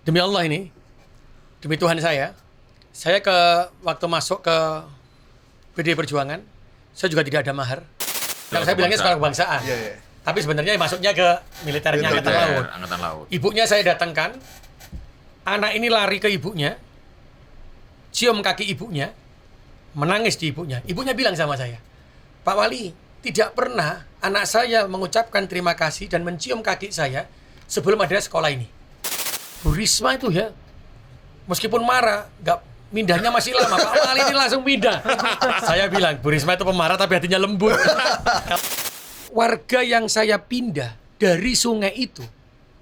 Demi Allah ini, demi Tuhan saya waktu masuk ke PDI Perjuangan, saya juga tidak ada mahar. Kalau saya bilangnya sekolah kebangsaan. Iya. Tapi sebenarnya masuknya ke militernya Angkatan Laut. Ibunya saya datangkan, anak ini lari ke ibunya, cium kaki ibunya, menangis di ibunya. Ibunya bilang sama saya, Pak Wali, tidak pernah anak saya mengucapkan terima kasih dan mencium kaki saya sebelum ada sekolah ini. Bu Risma itu ya, meskipun marah, mindahnya masih lama. Pak Wali ini langsung pindah. Saya bilang, Bu Risma itu pemarah tapi hatinya lembut. Warga yang saya pindah dari sungai itu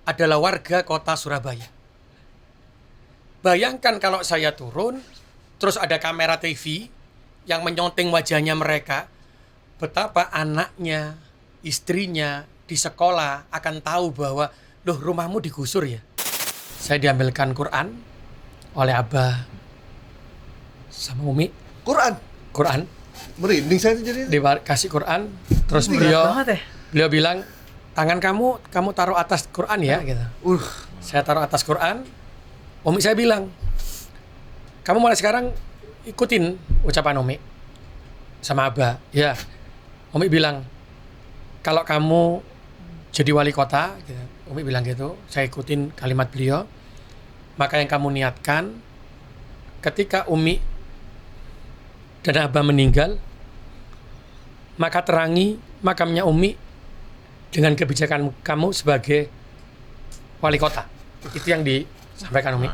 adalah warga kota Surabaya. Bayangkan kalau saya turun, terus ada kamera TV yang menyonting wajahnya mereka, betapa anaknya, istrinya di sekolah akan tahu bahwa, loh rumahmu digusur ya. Saya diambilkan Quran oleh Abah sama Umi. Quran. Merinding saya jadi. Dikasih Quran, terus beliau bilang, tangan kamu taruh atas Quran ya, gitu. Saya taruh atas Quran. Umi saya bilang, kamu mulai sekarang ikutin ucapan Umi sama Abah. Ya, Umi bilang, kalau kamu jadi wali kota, gitu. Umi bilang gitu, saya ikutin kalimat beliau. Maka yang kamu niatkan, ketika Umi dan Abah meninggal, maka terangi makamnya Umi dengan kebijakan kamu sebagai wali kota. Itu yang disampaikan Umi.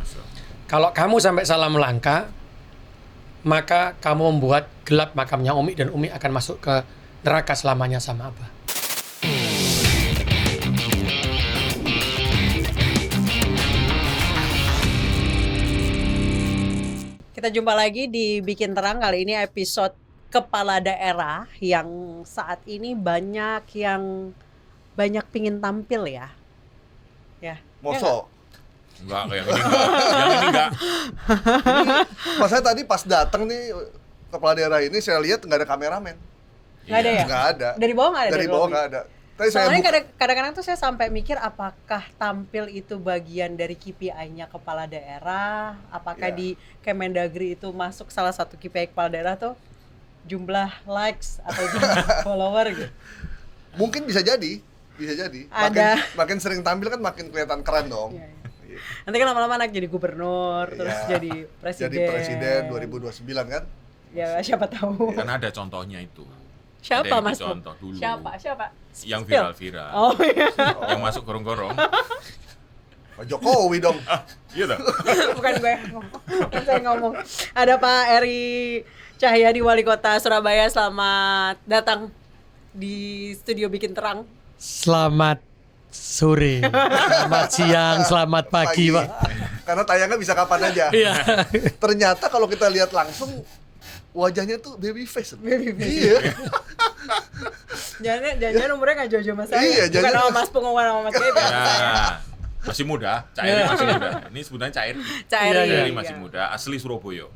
Kalau kamu sampai salah melangkah, maka kamu membuat gelap makamnya Umi dan Umi akan masuk ke neraka selamanya sama Abah. Kita jumpa lagi di Bikin Terang, kali ini episode kepala daerah yang saat ini banyak pingin tampil ya. Ya. Mosok. Enggak, yang ini enggak. Masa tadi pas datang nih kepala daerah ini saya lihat nggak ada kameramen. Nggak ada ya? Nggak ada. Dari bawah nggak ada? Dari bawah nggak ada. Tadi soalnya kadang-kadang tuh saya sampai mikir, apakah tampil itu bagian dari KPI-nya kepala daerah? Apakah di Kemendagri itu masuk salah satu KPI kepala daerah tuh jumlah likes atau jumlah follower gitu? Mungkin bisa jadi. Makin sering tampil kan makin kelihatan keren dong. Iya. Nanti kan lama-lama anak jadi gubernur, terus jadi presiden. Jadi presiden 2029 kan? Ya siapa tahu. Kan ada contohnya itu. Siapa Mas? Contoh dulu. Siapa? Yang viral-viral. Oh iya. Yang masuk gorong-gorong. Pak Jokowi dong. Iya dong. Bukan gue yang ngomong. Bukan saya ngomong. Ada Pak Eri Cahyadi, Wali Kota Surabaya. Selamat datang di studio Bikin Terang. Selamat sore, selamat siang, selamat pagi, Pak. Karena tayangnya bisa kapan aja. Iya. Ternyata kalau kita lihat langsung wajahnya tuh baby face. Iya. Jangan umurnya nggak jauh-jauh mas saya. Iya, bukan sama Mas Pung, bukan sama Mas Bebe. Ya, masih muda, Cair masih muda. Ini sebenarnya Cair. Cair masih muda, asli Surabaya.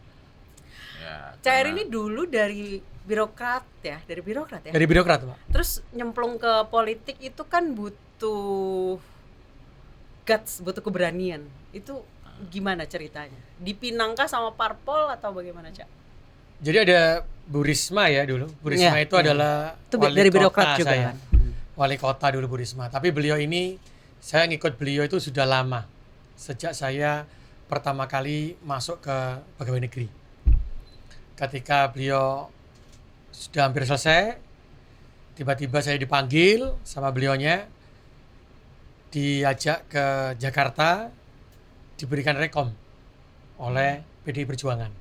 Ya, Cair ini dulu dari birokrat ya? Dari birokrat, Pak. Terus nyemplung ke politik itu kan butuh guts, butuh keberanian. Itu gimana ceritanya? Dipinangkah sama parpol atau bagaimana, Cak? Jadi ada Bu Risma ya dulu. Bu Risma itu adalah itu wali dari kota birokrat juga saya. kan? Wali kota dulu Bu Risma. Tapi beliau ini, saya ngikut beliau itu sudah lama. Sejak saya pertama kali masuk ke pegawai negeri. Ketika beliau sudah hampir selesai, tiba-tiba saya dipanggil sama beliaunya, diajak ke Jakarta, diberikan rekom oleh PDI Perjuangan.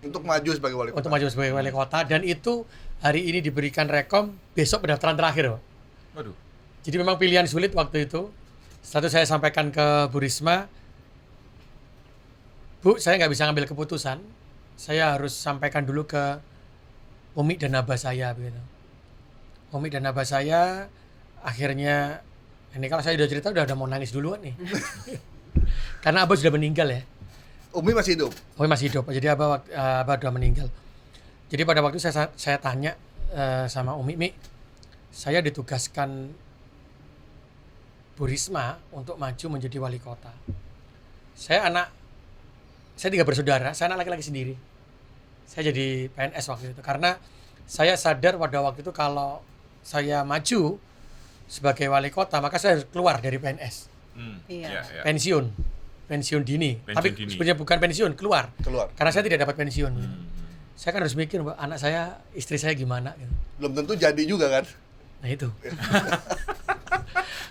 Untuk maju sebagai wali kota. Untuk maju sebagai wali kota, dan itu hari ini diberikan rekom, besok pendaftaran terakhir, Pak. Waduh. Jadi memang pilihan sulit waktu itu. Setelah itu saya sampaikan ke Bu Risma, Bu, saya nggak bisa ngambil keputusan. Saya harus sampaikan dulu ke Umi dan Abah saya, begitu. Umi dan Abah saya akhirnya, ini kalau saya udah cerita udah mau nangis duluan nih. Karena Abah sudah meninggal ya. Umi masih hidup. Umi masih hidup. Jadi Abah udah meninggal. Jadi pada waktu saya tanya sama Umi, Mi, saya ditugaskan Bu Risma untuk maju menjadi wali kota. Saya 3 bersaudara, saya anak laki-laki sendiri. Saya jadi PNS waktu itu karena saya sadar pada waktu itu kalau saya maju sebagai wali kota maka saya harus keluar dari PNS. Iya. Pensiun dini. Tapi dini. sebenarnya bukan pensiun, keluar. Karena saya tidak dapat pensiun. Saya kan harus mikir, Mbak, anak saya, istri saya gimana gitu. Belum tentu jadi juga kan. Nah itu.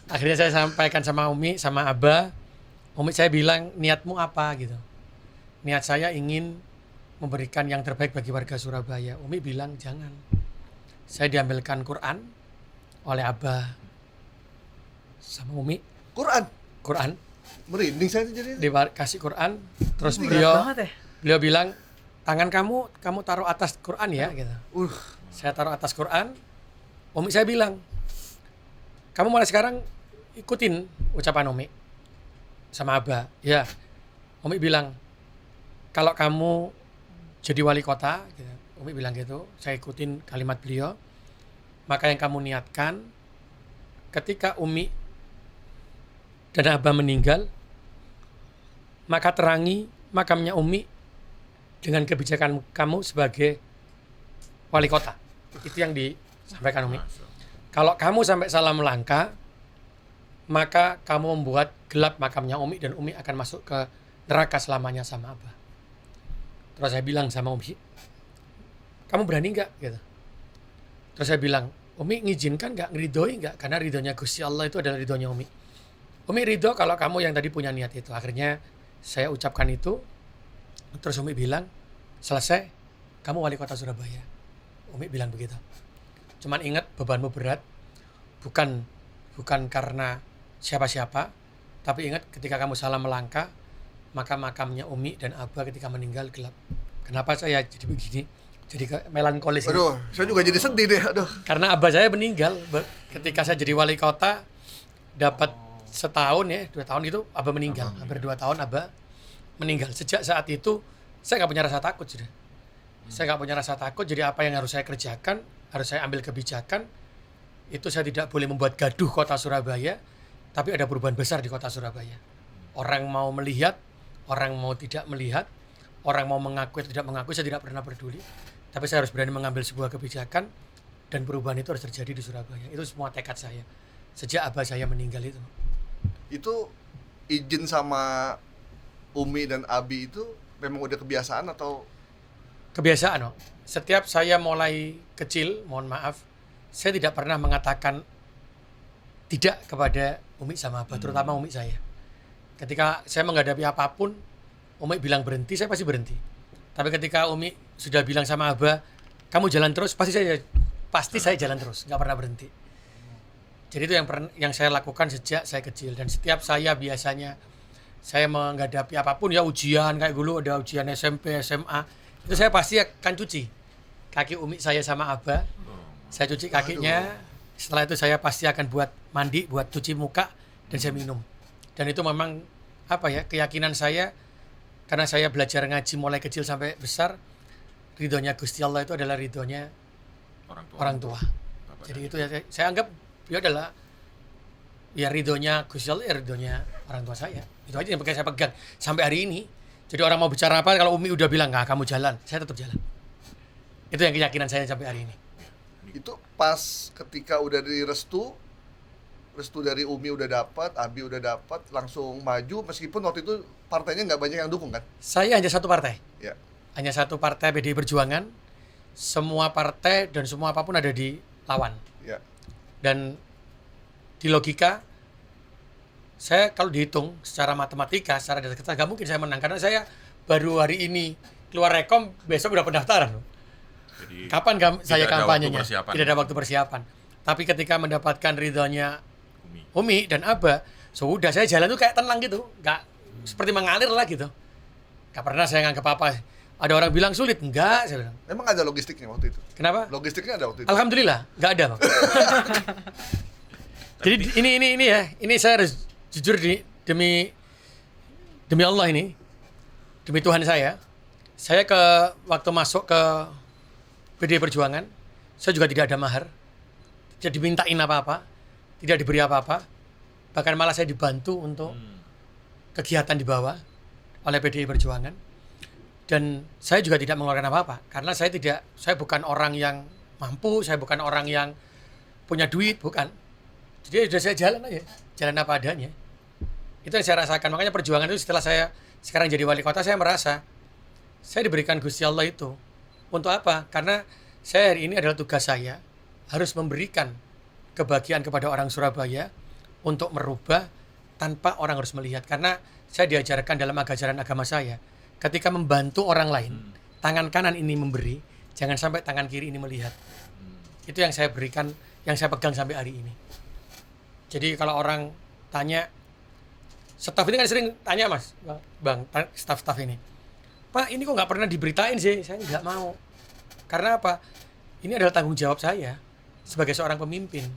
Akhirnya saya sampaikan sama Umi, sama Abah. Umi saya bilang, niatmu apa gitu. Niat saya ingin memberikan yang terbaik bagi warga Surabaya. Umi bilang, jangan. Saya diambilkan Quran oleh Abah sama Umi. Quran. Merinding saya jadi. Dikasih Quran, terus Berat banget ya. beliau bilang, tangan kamu taruh atas Quran ya gitu. Saya taruh atas Quran. Umi saya bilang, kamu mulai sekarang ikutin ucapan Umi sama Abah. Ya, Umi bilang, kalau kamu jadi wali kota, gitu. Umi bilang gitu, saya ikutin kalimat beliau. Maka yang kamu niatkan, ketika Umi dan Abah meninggal, maka terangi makamnya Umi dengan kebijakan kamu sebagai wali kota. Itu yang disampaikan Umi. Kalau kamu sampai salah melangkah, maka kamu membuat gelap makamnya Umi dan Umi akan masuk ke neraka selamanya sama Abah. Terus saya bilang sama Umi, kamu berani nggak? Gitu. Terus saya bilang, Umi ngizinkan nggak, ngeridoi nggak? Karena ridhonya Gusti Allah itu adalah ridhonya Umi. Umi ridho kalau kamu yang tadi punya niat itu. Akhirnya saya ucapkan itu. Terus Umi bilang, selesai, kamu wali kota Surabaya. Umi bilang begitu. Cuman ingat bebanmu berat, bukan karena siapa-siapa, tapi ingat ketika kamu salah melangkah, maka makamnya Umi dan Abah ketika meninggal gelap. Kenapa saya jadi begini? Jadi melankolis. Aduh, saya juga jadi sedih deh. Aduh. Karena Abah saya meninggal ketika saya jadi wali kota, dapat setahun ya, 2 tahun itu Abah meninggal. Hampir 2 tahun Abah meninggal. Sejak saat itu saya nggak punya rasa takut sudah. Saya nggak punya rasa takut. Jadi apa yang harus saya kerjakan, harus saya ambil kebijakan. Itu saya tidak boleh membuat gaduh kota Surabaya, tapi ada perubahan besar di kota Surabaya. Orang mau melihat, orang mau tidak melihat, orang mau mengaku atau tidak mengaku, saya tidak pernah peduli. Tapi saya harus berani mengambil sebuah kebijakan dan perubahan itu harus terjadi di Surabaya. Itu semua tekad saya sejak Abah saya meninggal itu. Itu izin sama Umi dan Abi itu memang udah kebiasaan atau? Kebiasaan, no? Setiap saya mulai kecil, mohon maaf, saya tidak pernah mengatakan tidak kepada Umi sama Abah, terutama Umi saya. Ketika saya menghadapi apapun, Umi bilang berhenti, saya pasti berhenti. Tapi ketika Umi sudah bilang sama Abah, kamu jalan terus, pasti saya jalan terus, nggak pernah berhenti. Jadi itu yang saya lakukan sejak saya kecil. Dan setiap saya biasanya saya menghadapi apapun, ya ujian kayak dulu ada ujian SMP, SMA, itu saya pasti akan cuci kaki Umi saya sama Abah. Saya cuci kakinya. Setelah itu saya pasti akan buat mandi, buat cuci muka, dan saya minum. Dan itu memang keyakinan saya, karena saya belajar ngaji mulai kecil sampai besar. Ridhonya Gusti Allah itu adalah ridhonya orang tua. Jadi itu ya, saya anggap dia adalah ya ridhonya Gusti Allah, ya ridhonya orang tua saya. Itu aja yang saya pegang sampai hari ini. Jadi orang mau bicara apa, kalau Umi udah bilang nggak kamu jalan, saya tetap jalan. Itu yang keyakinan saya sampai hari ini. Itu pas ketika udah dari restu dari Umi udah dapat, Abi udah dapat, langsung maju meskipun waktu itu partainya nggak banyak yang dukung kan? Saya hanya satu partai. Ya. Hanya satu partai, PDI Perjuangan. Semua partai dan semua apapun ada di lawan. Ya. Dan di logika, saya kalau dihitung secara matematika, secara data kita, nggak mungkin saya menang. Karena saya baru hari ini keluar rekom, besok udah pendaftaran. Jadi, kapan saya kampanyenya? Tidak ada waktu persiapan. Tapi ketika mendapatkan ridhonya Umi dan Abah, sudah saya jalan tuh kayak tenang gitu. Nggak seperti mengalir lah gitu. Nggak pernah saya nganggap apa. Ada orang bilang sulit, enggak, saya bilang. Emang ada logistiknya waktu itu? Kenapa? Logistiknya ada waktu itu? Alhamdulillah, nggak ada, Bang. Jadi ini ya, ini saya harus jujur demi Allah ini, demi Tuhan saya waktu masuk ke PDI Perjuangan, saya juga tidak ada mahar, tidak dimintain apa-apa, tidak diberi apa-apa, bahkan malah saya dibantu untuk kegiatan di bawah. oleh PDI Perjuangan. Dan saya juga tidak mengeluarkan apa-apa karena saya bukan orang yang mampu, saya bukan orang yang punya duit, bukan. Jadi sudah saya jalan apa adanya. Itu yang saya rasakan. Makanya perjuangan itu setelah saya sekarang jadi wali kota, saya merasa saya diberikan Gusti Allah itu. Untuk apa? Karena saya hari ini adalah tugas saya harus memberikan kebahagiaan kepada orang Surabaya untuk merubah tanpa orang harus melihat. Karena saya diajarkan dalam ajaran agama saya, ketika membantu orang lain, tangan kanan ini memberi, jangan sampai tangan kiri ini melihat. Itu yang saya berikan, yang saya pegang sampai hari ini. Jadi kalau orang tanya, staf ini kan sering tanya Mas, Bang, staf-staf ini, Pak ini kok nggak pernah diberitain sih? Saya nggak mau. Karena apa? Ini adalah tanggung jawab saya sebagai seorang pemimpin.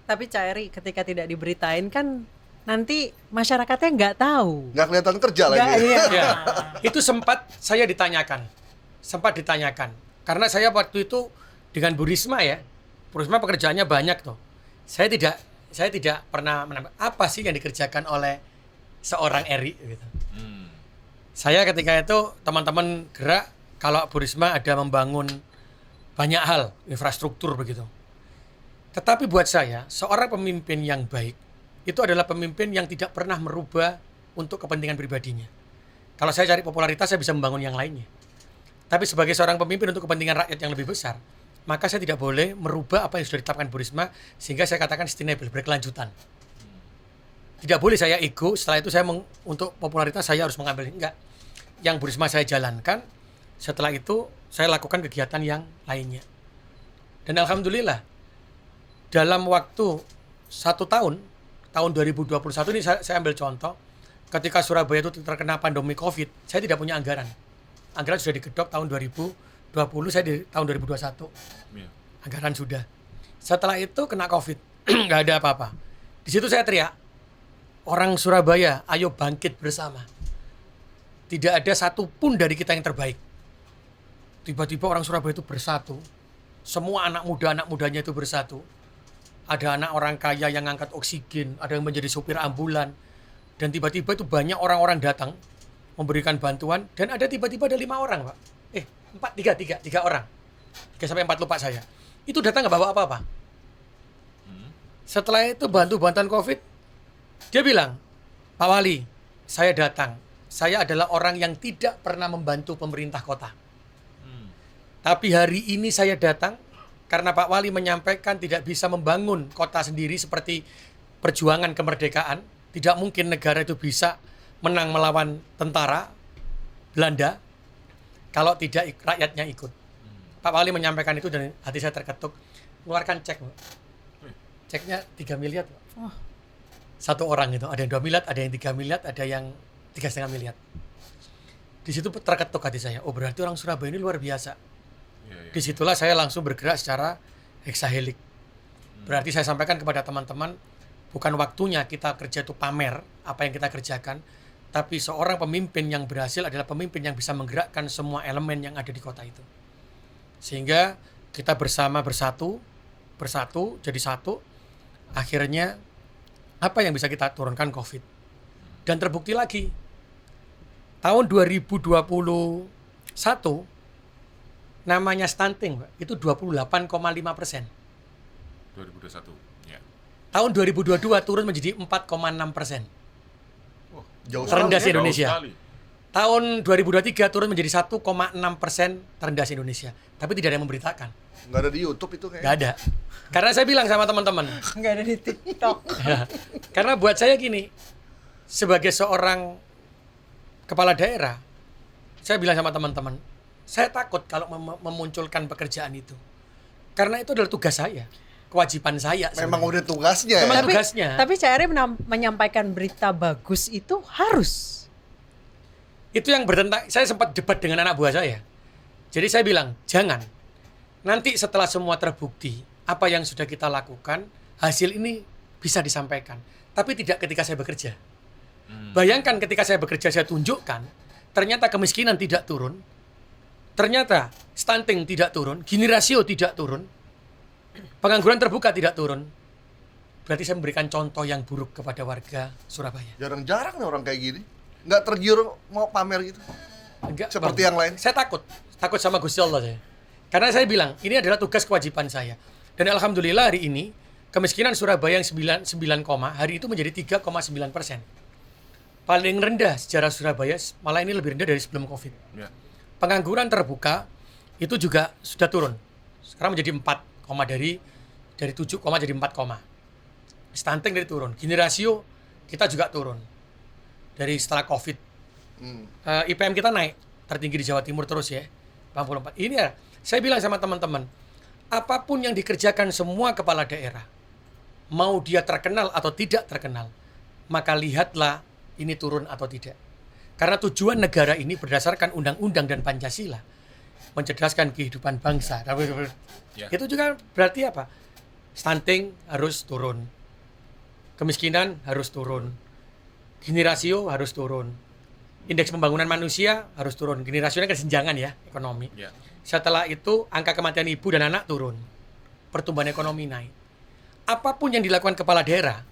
Tapi Cak Eri ketika tidak diberitain kan nanti masyarakatnya nggak tahu. Nggak kelihatan kerja lagi. Iya. Ya, itu sempat saya ditanyakan. Karena saya waktu itu dengan Bu Risma ya, Bu Risma pekerjaannya banyak tuh. Saya tidak pernah menambah apa sih yang dikerjakan oleh seorang Eri gitu. Saya ketika itu teman-teman gerak kalau Bu Risma ada membangun banyak hal infrastruktur begitu. Tetapi buat saya seorang pemimpin yang baik itu adalah pemimpin yang tidak pernah merubah untuk kepentingan pribadinya. Kalau saya cari popularitas saya bisa membangun yang lainnya. Tapi sebagai seorang pemimpin untuk kepentingan rakyat yang lebih besar, maka saya tidak boleh merubah apa yang sudah ditetapkan Bu Risma sehingga saya katakan sustainable, berkelanjutan. Tidak boleh saya ego, setelah itu saya untuk popularitas saya harus mengambil, enggak. Yang Bu Risma saya jalankan, setelah itu saya lakukan kegiatan yang lainnya. Dan alhamdulillah, dalam waktu 1 tahun 2021 ini saya ambil contoh, ketika Surabaya itu terkena pandemi COVID, saya tidak punya anggaran. Anggaran sudah digedok tahun 2020, saya di tahun 2021. Anggaran sudah. Setelah itu kena COVID, nggak ada apa-apa. Di situ saya teriak, orang Surabaya, ayo bangkit bersama. Tidak ada satupun dari kita yang terbaik. Tiba-tiba orang Surabaya itu bersatu. Semua anak mudanya itu bersatu. Ada anak orang kaya yang ngangkat oksigen, ada yang menjadi supir ambulan. Dan tiba-tiba itu banyak orang-orang datang memberikan bantuan. Dan ada tiba-tiba ada 5 orang, Pak. 3 orang. 3-4 lupa saya. Itu datang nggak bawa apa-apa. Setelah itu bantu bantuan COVID, dia bilang, Pak Wali, saya datang. Saya adalah orang yang tidak pernah membantu pemerintah kota. Tapi hari ini saya datang karena Pak Wali menyampaikan tidak bisa membangun kota sendiri seperti perjuangan kemerdekaan. Tidak mungkin negara itu bisa menang melawan tentara Belanda kalau tidak rakyatnya ikut. Pak Wali menyampaikan itu dan hati saya terketuk. Keluarkan cek. Ceknya 3 miliar. Satu orang itu. Ada yang 2 miliar, ada yang 3 miliar, ada yang 3,5 miliar. Di situ terketuk hati saya. Oh berarti orang Surabaya ini luar biasa. Disitulah saya langsung bergerak secara heksahelik. Berarti saya sampaikan kepada teman-teman, bukan waktunya kita kerja itu pamer apa yang kita kerjakan, tapi seorang pemimpin yang berhasil adalah pemimpin yang bisa menggerakkan semua elemen yang ada di kota itu. Sehingga kita bersatu, jadi satu. Akhirnya apa yang bisa kita turunkan COVID. Dan terbukti lagi, tahun 2021 namanya stunting, Pak, itu 28,5%. 2021, ya. Tahun 2022 turun menjadi 4,6%. Jauh Terendah sekali, se-Indonesia. Tahun 2023 turun menjadi 1,6% terendah se-Indonesia. Tapi tidak ada yang memberitakan. Nggak ada di YouTube itu kayaknya. Nggak ada. Karena saya bilang sama teman-teman. Nggak ada di TikTok. Ya, karena buat saya gini, sebagai seorang kepala daerah, saya bilang sama teman-teman, saya takut kalau memunculkan pekerjaan itu. Karena itu adalah tugas saya, kewajiban saya. Memang sebenarnya. udah tugasnya. Memang Ya? tugasnya. Tapi Cak Eri menyampaikan berita bagus itu harus. Itu yang bertentang. Saya sempat debat dengan anak buah saya. Jadi saya bilang, jangan. Nanti setelah semua terbukti, apa yang sudah kita lakukan, hasil ini bisa disampaikan. Tapi tidak ketika saya bekerja. Bayangkan ketika saya bekerja, saya tunjukkan, ternyata kemiskinan tidak turun, ternyata stunting tidak turun, Gini rasio tidak turun, pengangguran terbuka tidak turun. Berarti saya memberikan contoh yang buruk kepada warga Surabaya. Jarang-jarang nih orang kayak gini. nggak tergiur mau pamer gitu? Enggak, Seperti Bang. yang lain? Saya takut sama Gusti Allah saya. Karena saya bilang, ini adalah tugas kewajiban saya. Dan alhamdulillah hari ini kemiskinan Surabaya yang 9, hari itu menjadi 3,9%. Paling rendah sejarah Surabaya, malah ini lebih rendah dari sebelum Covid. Ya. Pengangguran terbuka itu juga sudah turun. Sekarang menjadi 4, dari 7, jadi 4. Stunting dari turun. Gini rasio kita juga turun. Dari setelah Covid. IPM kita naik, tertinggi di Jawa Timur terus ya. 84. Ini ya, saya bilang sama teman-teman, apapun yang dikerjakan semua kepala daerah, mau dia terkenal atau tidak terkenal, maka lihatlah ini turun atau tidak. Karena tujuan negara ini berdasarkan undang-undang dan Pancasila, mencerdaskan kehidupan bangsa. Ya. Itu juga berarti apa? Stunting harus turun, kemiskinan harus turun, Gini rasio harus turun, indeks pembangunan manusia harus turun. Gini rasionya kesenjangan ya ekonomi. Ya. Setelah itu angka kematian ibu dan anak turun, pertumbuhan ekonomi naik. Apapun yang dilakukan kepala daerah,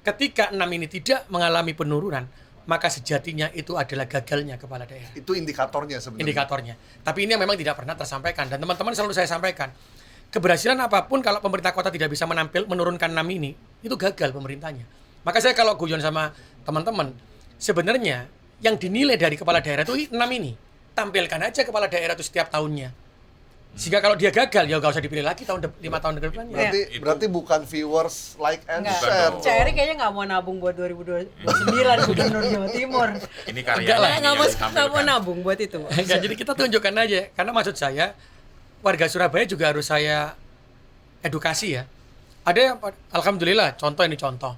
ketika 6 ini tidak mengalami penurunan, maka sejatinya itu adalah gagalnya kepala daerah. Itu indikatornya sebenarnya. Indikatornya. Tapi ini memang tidak pernah tersampaikan. Dan teman-teman selalu saya sampaikan, keberhasilan apapun kalau pemerintah kota tidak bisa menurunkan 6 ini, itu gagal pemerintahnya. Maka saya kalau guyon sama teman-teman, sebenarnya yang dinilai dari kepala daerah itu 6 ini. Tampilkan aja kepala daerah itu setiap tahunnya. Sehingga kalau dia gagal, ya nggak usah dipilih lagi 5 tahun ke depannya. Berarti bukan viewers like and Enggak. share. dong. Ceri kayaknya nggak mau nabung buat 2029 Gubernur Jawa Timur. Ini Enggak karyanya lah. ini Nggak yang mau ditampilkan. nabung buat itu. Enggak, jadi kita tunjukkan aja. Karena maksud saya, warga Surabaya juga harus saya edukasi ya. Ada yang, alhamdulillah, contoh.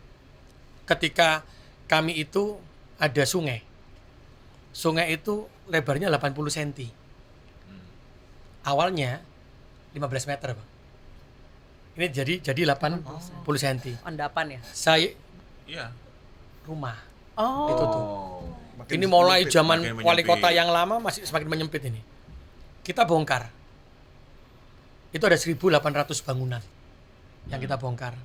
Ketika kami itu ada sungai. Sungai itu lebarnya 80 cm. Awalnya 15 meter, Bang. Ini jadi 80 cm. Endapan ya. Saya Iya. rumah. Oh. Itu tuh. Makin Ini mulai menyempit. zaman makin wali menyempit. kota yang lama masih semakin menyempit ini. Kita bongkar. Itu ada 1.800 bangunan yang kita bongkar.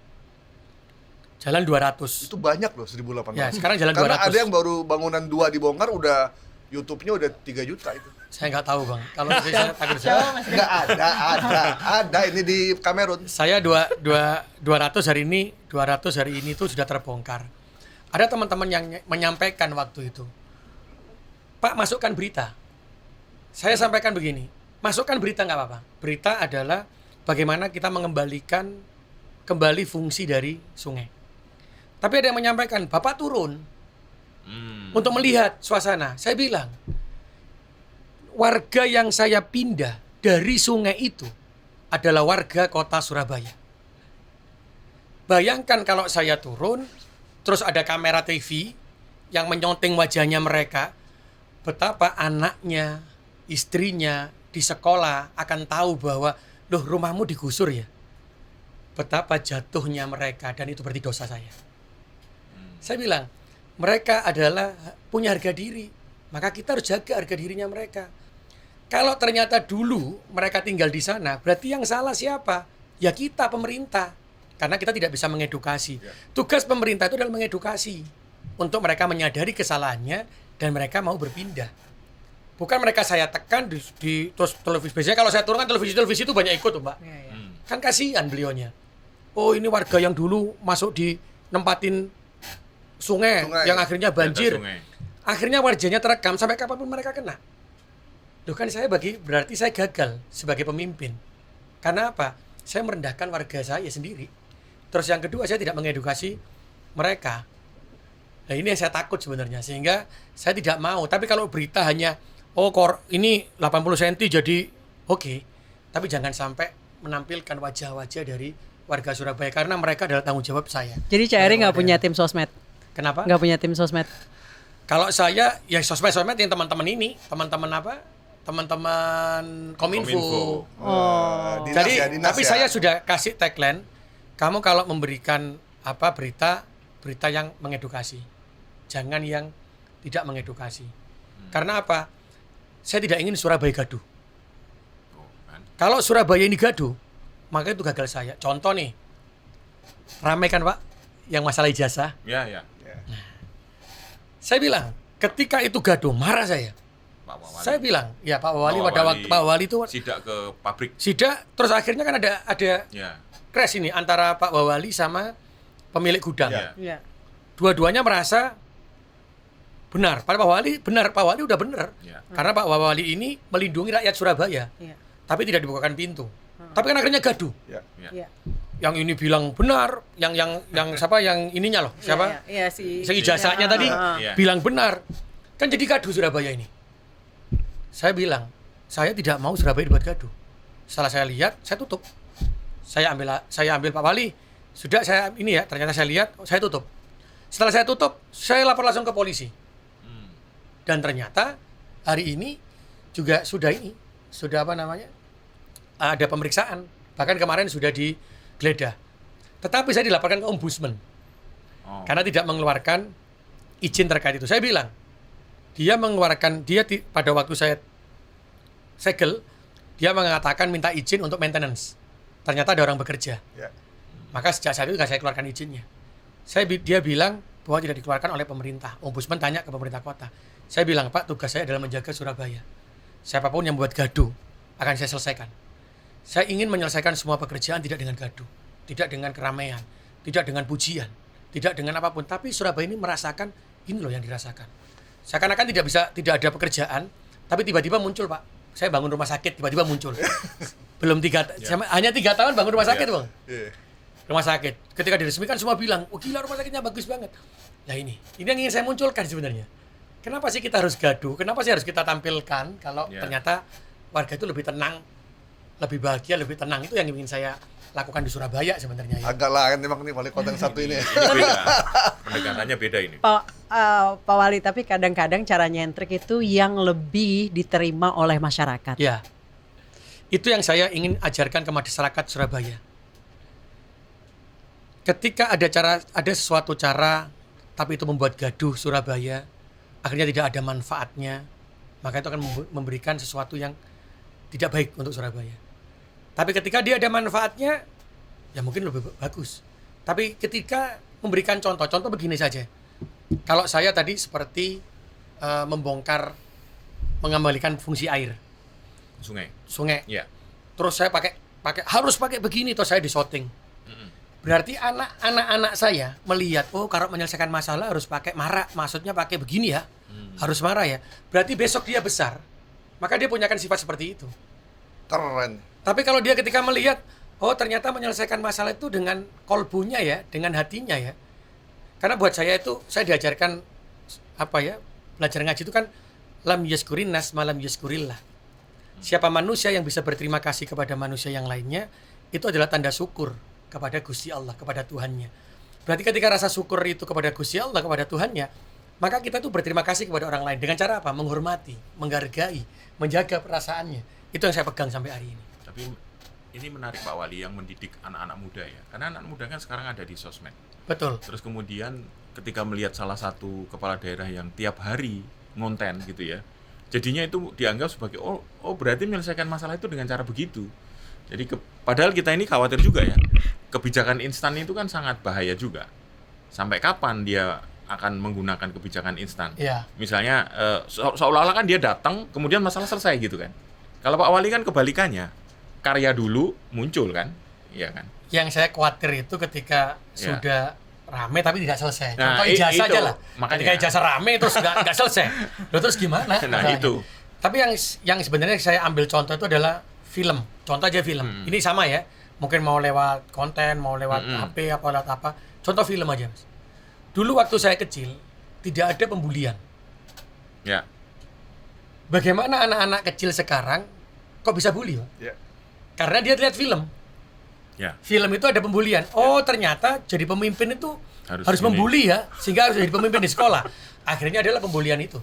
Jalan 200. Itu banyak loh 1.800. Ya, sekarang jalan Karena 200. ada yang baru bangunan 2 dibongkar udah YouTube-nya udah 3 juta itu. Saya nggak tahu, Bang. Kalau saya takut saya. Enggak ada ini di Kamerun. Saya 200 hari ini tuh sudah terbongkar. Ada teman-teman yang menyampaikan waktu itu, Pak, masukkan berita. Saya sampaikan begini, masukkan berita nggak apa-apa. Berita adalah bagaimana kita mengembalikan kembali fungsi dari sungai. Tapi ada yang menyampaikan, Bapak turun untuk melihat suasana. Saya bilang, warga yang saya pindah dari sungai itu adalah warga kota Surabaya. Bayangkan kalau saya turun, terus ada kamera TV yang menyonting wajahnya mereka, betapa anaknya, istrinya di sekolah akan tahu bahwa, loh, rumahmu digusur ya. Betapa jatuhnya mereka, dan itu berarti dosa saya. Saya bilang, mereka adalah punya harga diri, maka kita harus jaga harga dirinya mereka. Kalau ternyata dulu mereka tinggal di sana, berarti yang salah siapa? Ya kita, pemerintah. Karena kita tidak bisa mengedukasi. Tugas pemerintah itu adalah mengedukasi. Untuk mereka menyadari kesalahannya, dan mereka mau berpindah. Bukan mereka saya tekan di terus televisi. Biasanya kalau saya turun kan televisi itu banyak ikut tuh, Mbak. Iya, iya. Kan kasihan beliaunya. Oh, ini warga yang dulu masuk di nempatin sungai. Yang akhirnya banjir. Sungai. Akhirnya wajahnya terekam sampai kapanpun mereka kena. Loh, kan saya berarti saya gagal sebagai pemimpin. Karena apa? Saya merendahkan warga saya sendiri. Terus yang kedua, saya tidak mengedukasi mereka. Nah, ini yang saya takut sebenarnya, sehingga saya tidak mau. Tapi kalau berita hanya ini 80 cm jadi oke. Tapi jangan sampai menampilkan wajah-wajah dari warga Surabaya, karena mereka adalah tanggung jawab saya. Jadi Ceri nggak punya tim sosmed? Kenapa? Nggak punya tim sosmed? Kalau saya, ya sosmed yang teman-teman ini, teman-teman Kominfo. Oh. Dinas Jadi, ya, dinas tapi ya. saya sudah kasih tagline, kamu kalau memberikan berita yang mengedukasi, jangan yang tidak mengedukasi. Karena apa? Saya tidak ingin Surabaya gaduh. Oh, kan. Kalau Surabaya ini gaduh, maka itu gagal saya. Contoh nih, ramai kan Pak, yang masalah ijazah. Ya. Saya bilang, Ketika itu gaduh, marah saya. Pak Wawali. Saya bilang, ya Pak Wawali Pak pada Wawali waktu Pak Wawali itu sidak ke pabrik. sidak, terus akhirnya kan ada Ya. crash ini antara Pak Wawali sama pemilik gudang. Ya. Iya. Dua-duanya merasa benar. Pak Wawali benar, Pak Wawali udah benar. Ya. Karena Pak Wawali ini melindungi rakyat Surabaya, Iya. tapi tidak dibukakan pintu. Tapi kan akhirnya gaduh. Ya. Iya. Yang ini bilang benar, yang siapa yang ininya loh, siapa? Iya, si Ijazahnya tadi Iya. bilang benar. Kan jadi gaduh Surabaya ini. Saya bilang, saya tidak mau Surabaya dibuat gaduh. Setelah saya lihat, saya tutup. Saya ambil Pak Wali. Sudah saya ini ya, ternyata saya lihat, saya tutup. Setelah saya tutup, saya lapor langsung ke polisi. Dan ternyata hari ini juga sudah apa namanya? Ada pemeriksaan. Bahkan kemarin sudah digeledah. Tetapi saya dilaporkan ke ombudsman. Oh. Karena tidak mengeluarkan izin terkait itu. Saya bilang, pada waktu saya segel, dia mengatakan minta izin untuk maintenance. Ternyata ada orang bekerja. Ya. Maka sejak saat itu nggak saya keluarkan izinnya. Dia bilang bahwa tidak dikeluarkan oleh pemerintah. Ombudsman tanya ke pemerintah kota. Saya bilang, Pak, tugas saya adalah menjaga Surabaya. Siapapun yang membuat gaduh akan saya selesaikan. Saya ingin menyelesaikan semua pekerjaan tidak dengan gaduh, tidak dengan keramaian, tidak dengan pujian, tidak dengan apapun. Tapi Surabaya ini merasakan ini loh yang dirasakan. Seakan-akan tidak ada pekerjaan, tapi tiba-tiba muncul, Pak. Saya bangun rumah sakit, tiba-tiba muncul. Hanya 3 tahun bangun rumah sakit, Bang. Iya. Rumah sakit. Ketika diresmikan semua bilang, oh gila rumah sakitnya bagus banget. Nah ini yang ingin saya munculkan sebenarnya. Kenapa sih kita harus gaduh? Kenapa sih harus kita tampilkan kalau ternyata warga itu lebih tenang, lebih bahagia, lebih tenang. Itu yang ingin saya lakukan di Surabaya sebenarnya. Ya. Agak lain memang nih wali kota yang satu ini. Ini beda. Pendekatannya beda ini. Pak Wali, tapi kadang-kadang cara nyentrik itu yang lebih diterima oleh masyarakat. Ya. Itu yang saya ingin ajarkan ke masyarakat Surabaya. Ketika ada sesuatu cara tapi itu membuat gaduh Surabaya, akhirnya tidak ada manfaatnya, maka itu akan memberikan sesuatu yang tidak baik untuk Surabaya. Tapi ketika dia ada manfaatnya, ya mungkin lebih bagus. Tapi ketika memberikan contoh begini saja. Kalau saya tadi seperti mengembalikan fungsi air sungai. Ya. Terus saya harus pakai begini, terus saya disorting. Berarti anak-anak saya melihat, oh kalau menyelesaikan masalah harus pakai marah, maksudnya pakai begini ya, harus marah ya. Berarti besok dia besar, maka dia punyakan sifat seperti itu. Keren. Tapi kalau dia ketika melihat, oh ternyata menyelesaikan masalah itu dengan kolbunya ya, dengan hatinya ya. Karena buat saya itu, saya diajarkan belajar ngaji itu kan lam yaskurin nas malam yaskurillah. Siapa manusia yang bisa berterima kasih kepada manusia yang lainnya, itu adalah tanda syukur kepada Gusti Allah, kepada Tuhannya. Berarti ketika rasa syukur itu kepada Gusti Allah, kepada Tuhannya, maka kita tuh berterima kasih kepada orang lain. Dengan cara apa? Menghormati, menghargai, menjaga perasaannya. Itu yang saya pegang sampai hari ini. Tapi ini menarik Pak Wali yang mendidik anak-anak muda ya. Karena anak muda kan sekarang ada di sosmed. Betul. Terus kemudian ketika melihat salah satu kepala daerah yang tiap hari ngonten gitu ya. Jadinya itu dianggap sebagai oh berarti menyelesaikan masalah itu dengan cara begitu. Jadi padahal kita ini khawatir juga ya. Kebijakan instan itu kan sangat bahaya juga. Sampai kapan dia akan menggunakan kebijakan instan? Iya. Misalnya seolah-olah kan dia datang kemudian masalah selesai gitu kan. Kalau Pak Wali kan kebalikannya. Karya dulu muncul kan? Iya kan? Yang saya khawatir itu ketika sudah rame tapi tidak selesai. Nah, Contoh ijazah itu, aja lah. makanya. Ketika ijazah rame terus nggak selesai. Loh, terus gimana? Nah, masalahnya? itu. Tapi yang sebenarnya saya ambil contoh itu adalah film. Contoh aja film. Ini sama ya. Mungkin mau lewat konten, mau lewat HP, apa lewat apa. Contoh film aja, Mas. Dulu waktu saya kecil, tidak ada pembulian. Ya. Bagaimana anak-anak kecil sekarang kok bisa bully, Pak? Ya. Karena dia lihat film. Ya. Film itu ada pembulian. Oh, ternyata jadi pemimpin itu harus membuli ya, sehingga harus jadi pemimpin di sekolah. Akhirnya adalah pembulian itu.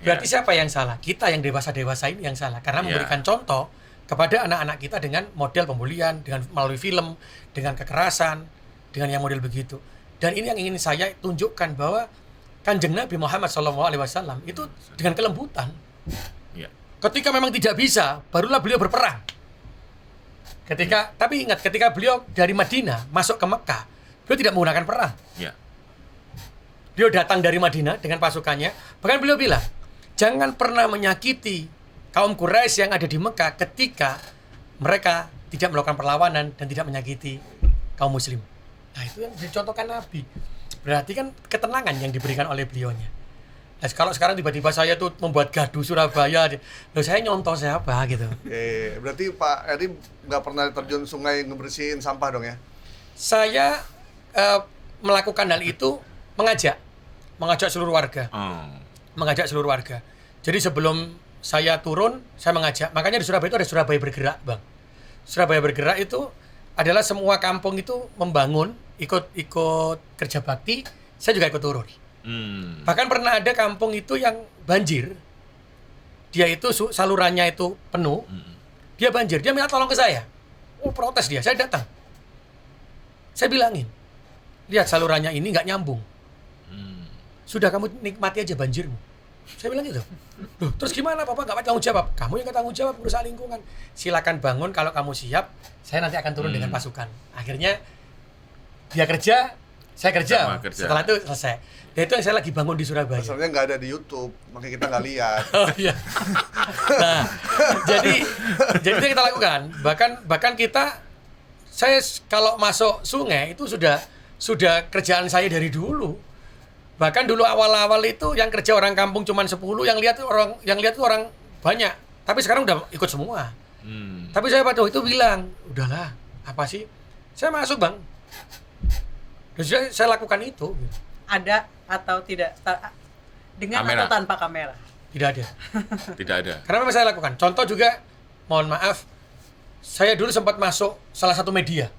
Berarti siapa yang salah? Kita yang dewasa-dewasa ini yang salah. Karena memberikan contoh kepada anak-anak kita dengan model pembulian, dengan melalui film, dengan kekerasan, dengan yang model begitu. Dan ini yang ingin saya tunjukkan bahwa Kanjeng Nabi Muhammad SAW itu dengan kelembutan. Ya. Ketika memang tidak bisa, barulah beliau berperang. Tapi ingat, ketika beliau dari Madinah masuk ke Mekah, beliau tidak menggunakan perang. Ya. Beliau datang dari Madinah dengan pasukannya. Bahkan beliau bilang, jangan pernah menyakiti kaum Quraisy yang ada di Mekah ketika mereka tidak melakukan perlawanan dan tidak menyakiti kaum muslim. Nah, itu yang dicontohkan Nabi. Berarti kan ketenangan yang diberikan oleh beliaunya. Nah, kalau sekarang tiba-tiba saya tuh membuat gaduh Surabaya, loh saya nyontoh siapa gitu. Berarti Pak Eri nggak pernah terjun sungai ngebersihin sampah dong ya? Saya melakukan hal itu mengajak seluruh warga. Mengajak seluruh warga. Jadi sebelum saya turun, saya mengajak. Makanya di Surabaya itu ada Surabaya Bergerak, Bang. Surabaya Bergerak itu adalah semua kampung itu membangun, ikut kerja bakti, saya juga ikut turun. Bahkan pernah ada kampung itu yang banjir. Dia itu salurannya itu penuh. Dia banjir, dia minta tolong ke saya. Protes dia, saya datang. Saya bilangin, lihat salurannya ini nggak nyambung. Sudah kamu nikmati aja banjirmu. Saya bilang gitu. Loh, terus gimana Bapak nggak tanggung jawab? Kamu yang tanggung jawab merusak lingkungan. Silakan bangun kalau kamu siap. Saya nanti akan turun dengan pasukan. Akhirnya dia kerja, saya kerja. Setelah itu selesai. Dan itu yang saya lagi bangun di Surabaya. Masalahnya nggak ada di YouTube, makanya kita nggak lihat. Oh iya. Nah, jadi itu kita lakukan. Bahkan kita, saya kalau masuk sungai itu sudah kerjaan saya dari dulu. Bahkan dulu awal-awal itu yang kerja orang kampung cuma 10, yang lihat itu orang banyak. Tapi sekarang udah ikut semua. Tapi saya pada waktu itu bilang, udahlah, apa sih? Saya masuk, Bang. Dan saya lakukan itu. Ada atau tidak? Dengan kamera. atau tanpa kamera? Tidak ada. Tidak ada. Karena memang saya lakukan. Contoh juga, mohon maaf, saya dulu sempat masuk salah satu media.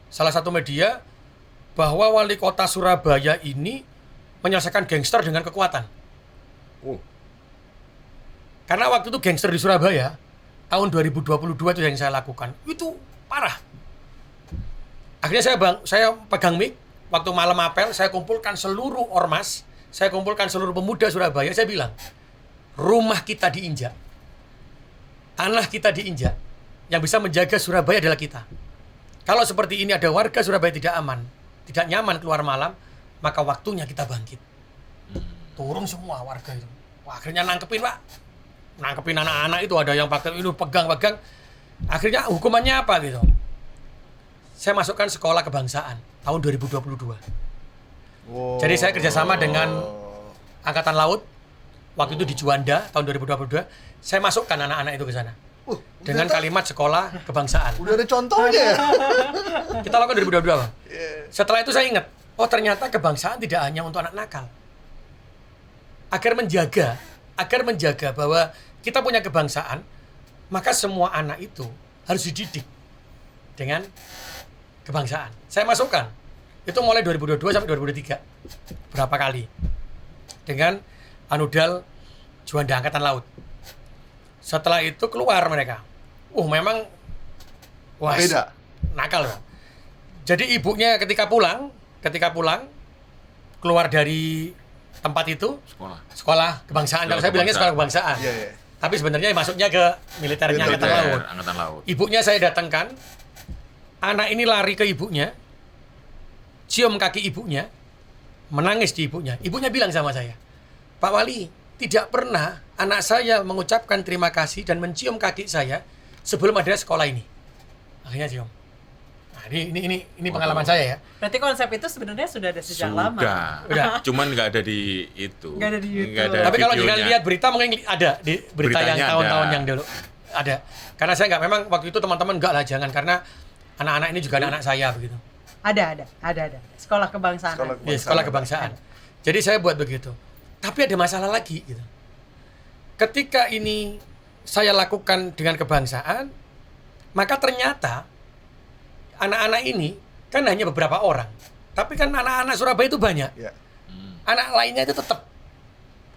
Salah satu media bahwa wali kota Surabaya ini menyelesaikan gangster dengan kekuatan. Karena waktu itu gangster di Surabaya tahun 2022 itu yang saya lakukan. Itu parah. Akhirnya saya pegang mic waktu malam apel, saya kumpulkan seluruh ormas, saya kumpulkan seluruh pemuda Surabaya, saya bilang, rumah kita diinjak. Tanah kita diinjak. Yang bisa menjaga Surabaya adalah kita. Kalau seperti ini ada warga Surabaya tidak aman, tidak nyaman keluar malam, maka waktunya kita bangkit. Turun semua warga itu. Wah, akhirnya nangkepin, Pak. Nangkepin anak-anak itu, ada yang pakai itu pegang-pegang. Akhirnya hukumannya apa gitu? Saya masukkan sekolah kebangsaan tahun 2022. Jadi saya kerjasama dengan Angkatan Laut. Waktu itu di Juanda tahun 2022. Saya masukkan anak-anak itu ke sana. Dengan kalimat sekolah kebangsaan. Udah ada contohnya ya? Kita lakukan 2022, Bang. Setelah itu saya ingat, oh ternyata kebangsaan tidak hanya untuk anak nakal. Agar menjaga bahwa kita punya kebangsaan, maka semua anak itu harus dididik dengan kebangsaan. Saya masukkan. Itu mulai 2022 sampai 2023. Berapa kali? Dengan Anudal Juanda Angkatan Laut. Setelah itu keluar mereka. Memang beda. Nakal, Bang. Jadi ibunya ketika pulang keluar dari tempat itu sekolah kebangsaan. Kalau saya bilangnya sekolah kebangsaan. Tapi sebenarnya masuknya ke militernya Angkatan Laut. Ibunya saya datangkan. Anak ini lari ke ibunya. Cium kaki ibunya. Menangis di ibunya. Ibunya bilang sama saya, Pak Wali, tidak pernah anak saya mengucapkan terima kasih dan mencium kaki saya sebelum ada sekolah ini. Akhirnya cium. Nah, ini pengalaman saya ya. Berarti konsep itu sebenarnya sudah ada sejak lama. Udah. Cuman nggak ada di itu. Nggak ada di YouTube. Tapi kalau jika lihat berita mungkin ada di berita yang tahun-tahun yang dulu. Ada. Karena saya nggak, memang waktu itu teman-teman nggak lah, jangan, karena anak-anak ini juga anak-anak saya begitu. Ada. Sekolah kebangsaan. Sekolah kebangsaan. Jadi saya buat begitu. Tapi ada masalah lagi gitu. Ketika ini saya lakukan dengan kebangsaan, maka ternyata anak-anak ini kan hanya beberapa orang. Tapi kan anak-anak Surabaya itu banyak. Anak lainnya itu tetap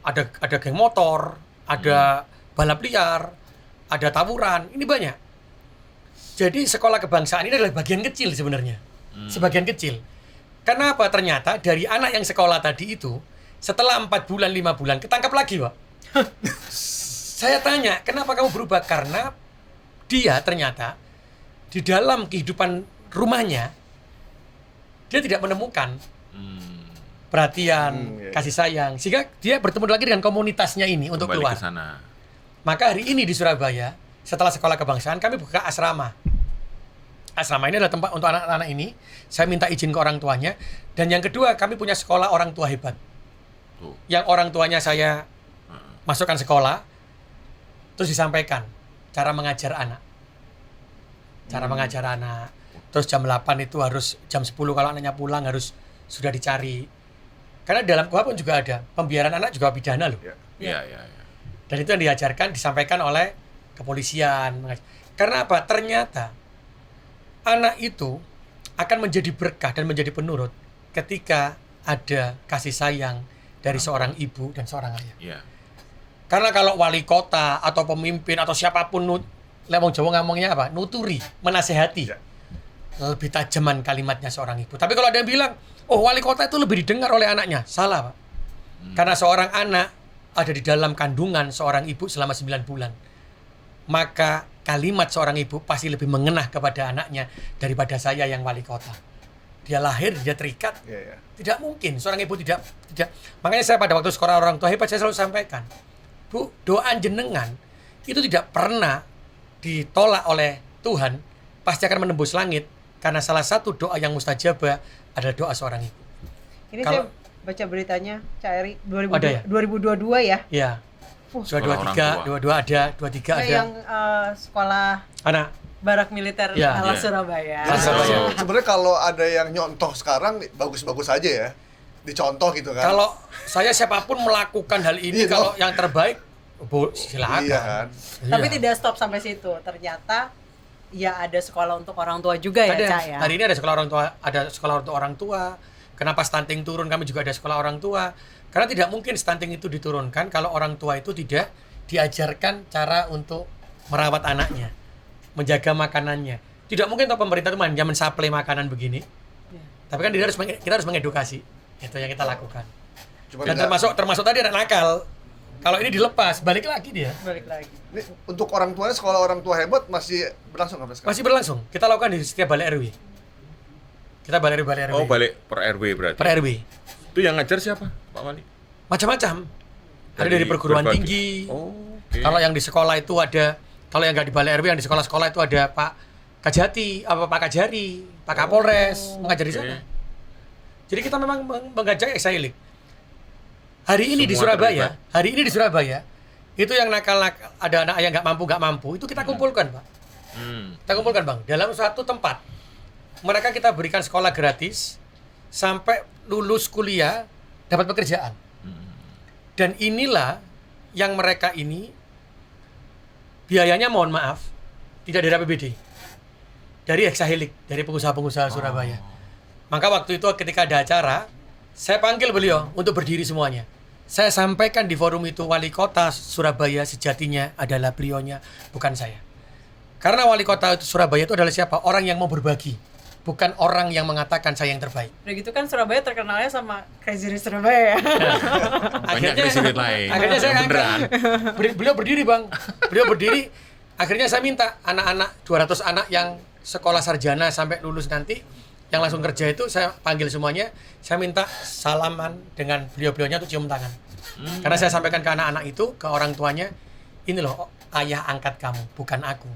ada geng motor, ada balap liar, ada tawuran, ini banyak. Jadi sekolah kebangsaan ini adalah bagian kecil sebenarnya. Sebagian kecil. Kenapa? Ternyata dari anak yang sekolah tadi itu, setelah 4 bulan, 5 bulan, ketangkap lagi, Pak. Saya tanya, kenapa kamu berubah? Karena dia ternyata di dalam kehidupan rumahnya, dia tidak menemukan perhatian, iya. kasih sayang. Sehingga dia bertemu lagi dengan komunitasnya ini untuk Kembali keluar. ke sana. Maka hari ini di Surabaya, setelah sekolah kebangsaan, kami buka asrama. Asrama ini adalah tempat untuk anak-anak ini. Saya minta izin ke orang tuanya. Dan yang kedua, kami punya sekolah orang tua hebat. Tuh. Yang orang tuanya saya masukkan sekolah, terus disampaikan cara mengajar anak. Cara mengajar anak. Terus jam 8 itu harus, jam 10 kalau anaknya pulang harus sudah dicari. Karena dalam KUHP pun juga ada, pembiaran anak juga pidana loh. Iya. Dan itu yang diajarkan, disampaikan oleh kepolisian. Karena apa? Ternyata anak itu akan menjadi berkah dan menjadi penurut ketika ada kasih sayang dari seorang ibu dan seorang ayah. Iya. Karena kalau wali kota atau pemimpin atau siapapun, Lemong Jawa ngomongnya apa? Nuturi, menasehati. Ya. Lebih tajaman kalimatnya seorang ibu. Tapi kalau ada yang bilang, oh wali kota itu lebih didengar oleh anaknya. Salah, Pak. Karena seorang anak ada di dalam kandungan seorang ibu selama 9 bulan. Maka kalimat seorang ibu pasti lebih mengenah kepada anaknya daripada saya yang wali kota. Dia lahir, dia terikat. Iya. Tidak mungkin seorang ibu tidak. Makanya saya pada waktu sekolah orang tua hebat saya selalu sampaikan, Bu, doa jenengan itu tidak pernah ditolak oleh Tuhan, pasti akan menembus langit karena salah satu doa yang mustajabah adalah doa seorang ibu. Ini Kalau- saya baca beritanya, Cak Eri, Ada ya? 2022 ya. Ya. Sekolah orang 223, tua. 22 ada, 23 ada. Yang sekolah Anak. barak militer Ya. ala Ya. Surabaya. Jadi Surabaya. sebenarnya kalau ada yang nyontoh sekarang bagus-bagus aja ya. Dicontoh gitu kan. Kalau saya siapapun melakukan hal ini, Iya, kalau toh. yang terbaik, silakan. Iya kan. Tapi Iya. tidak stop sampai situ. Ternyata ya ada sekolah untuk orang tua juga ya, Ada. Cak ya. Hari ini ada sekolah orang tua, ada sekolah untuk orang tua. Kenapa stunting turun? Kami juga ada sekolah orang tua. Karena tidak mungkin stunting itu diturunkan kalau orang tua itu tidak diajarkan cara untuk merawat anaknya, menjaga makanannya. Tidak mungkin toh pemerintah itu hanya mensuplai makanan begini. Ya. Tapi kan kita harus mengedukasi. Itu yang kita lakukan. Cuma Dan tidak- termasuk tadi ada nakal. Kalau ini dilepas, balik lagi dia. Balik lagi. ini untuk orang tuanya sekolah orang tua hebat masih berlangsung sampai sekarang. Masih berlangsung. Kita lakukan di setiap balik RW. Kita balik RW. Oh, balik per RW berarti. Per RW. Itu yang ngajar siapa, Pak Wali? Macam-macam. Ada dari perguruan berbagai- tinggi. Oh, oke. Kalau yang di sekolah itu ada, kalau yang nggak di balai RW, yang di sekolah-sekolah itu ada Pak Kajati, apa Pak Kajari, Pak Kapolres mengajar di oke. sana. Jadi kita memang mengajak Exailik. Hari ini di Semua Surabaya, itu yang nakal-nakal, ada anak yang nggak mampu, itu kita kumpulkan, Pak. Kita kumpulkan, Bang, dalam suatu tempat. Mereka kita berikan sekolah gratis sampai lulus kuliah dapat pekerjaan. Dan inilah yang mereka ini biayanya mohon maaf tidak dari APBD, dari Exahilik, dari pengusaha-pengusaha Surabaya. Maka waktu itu ketika ada acara, saya panggil beliau untuk berdiri semuanya. Saya sampaikan di forum itu, wali kota Surabaya sejatinya adalah beliaunya, bukan saya. Karena wali kota Surabaya itu adalah siapa? Orang yang mau berbagi, bukan orang yang mengatakan saya yang terbaik. Udah gitu kan Surabaya terkenalnya sama Crazy Rich Surabaya ya. Banyak presiden lain. Akhirnya saya Yang beneran. Beliau berdiri, Bang. Beliau berdiri. Akhirnya saya minta anak-anak 200 anak yang sekolah sarjana sampai lulus nanti yang langsung kerja itu saya panggil semuanya. Saya minta salaman dengan beliau-beliaunya untuk cium tangan. Karena saya sampaikan ke anak-anak itu, ke orang tuanya, ini loh ayah angkat kamu, bukan aku.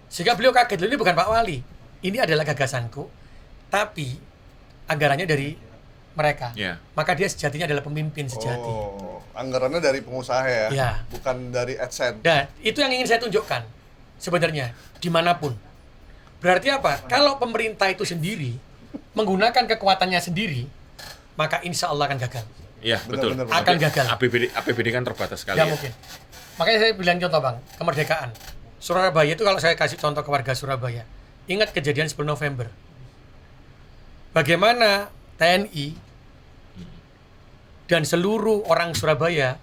Sehingga beliau kaget, ini bukan Pak Wali. Ini adalah gagasanku, tapi anggarannya dari mereka. Ya. Maka dia sejatinya adalah pemimpin sejati. Oh, anggarannya dari pengusaha ya, Ya. bukan dari AdSense. Dan itu yang ingin saya tunjukkan sebenarnya dimanapun. Berarti apa? Kalau pemerintah itu sendiri menggunakan kekuatannya sendiri, maka insya Allah akan gagal. Iya, betul. Benar-benar. Akan gagal. APBD kan terbatas sekali. Nggak mungkin. Makanya saya bilang contoh, Bang, kemerdekaan. Surabaya itu kalau saya kasih contoh ke warga Surabaya, ingat kejadian 10 November. Bagaimana TNI dan seluruh orang Surabaya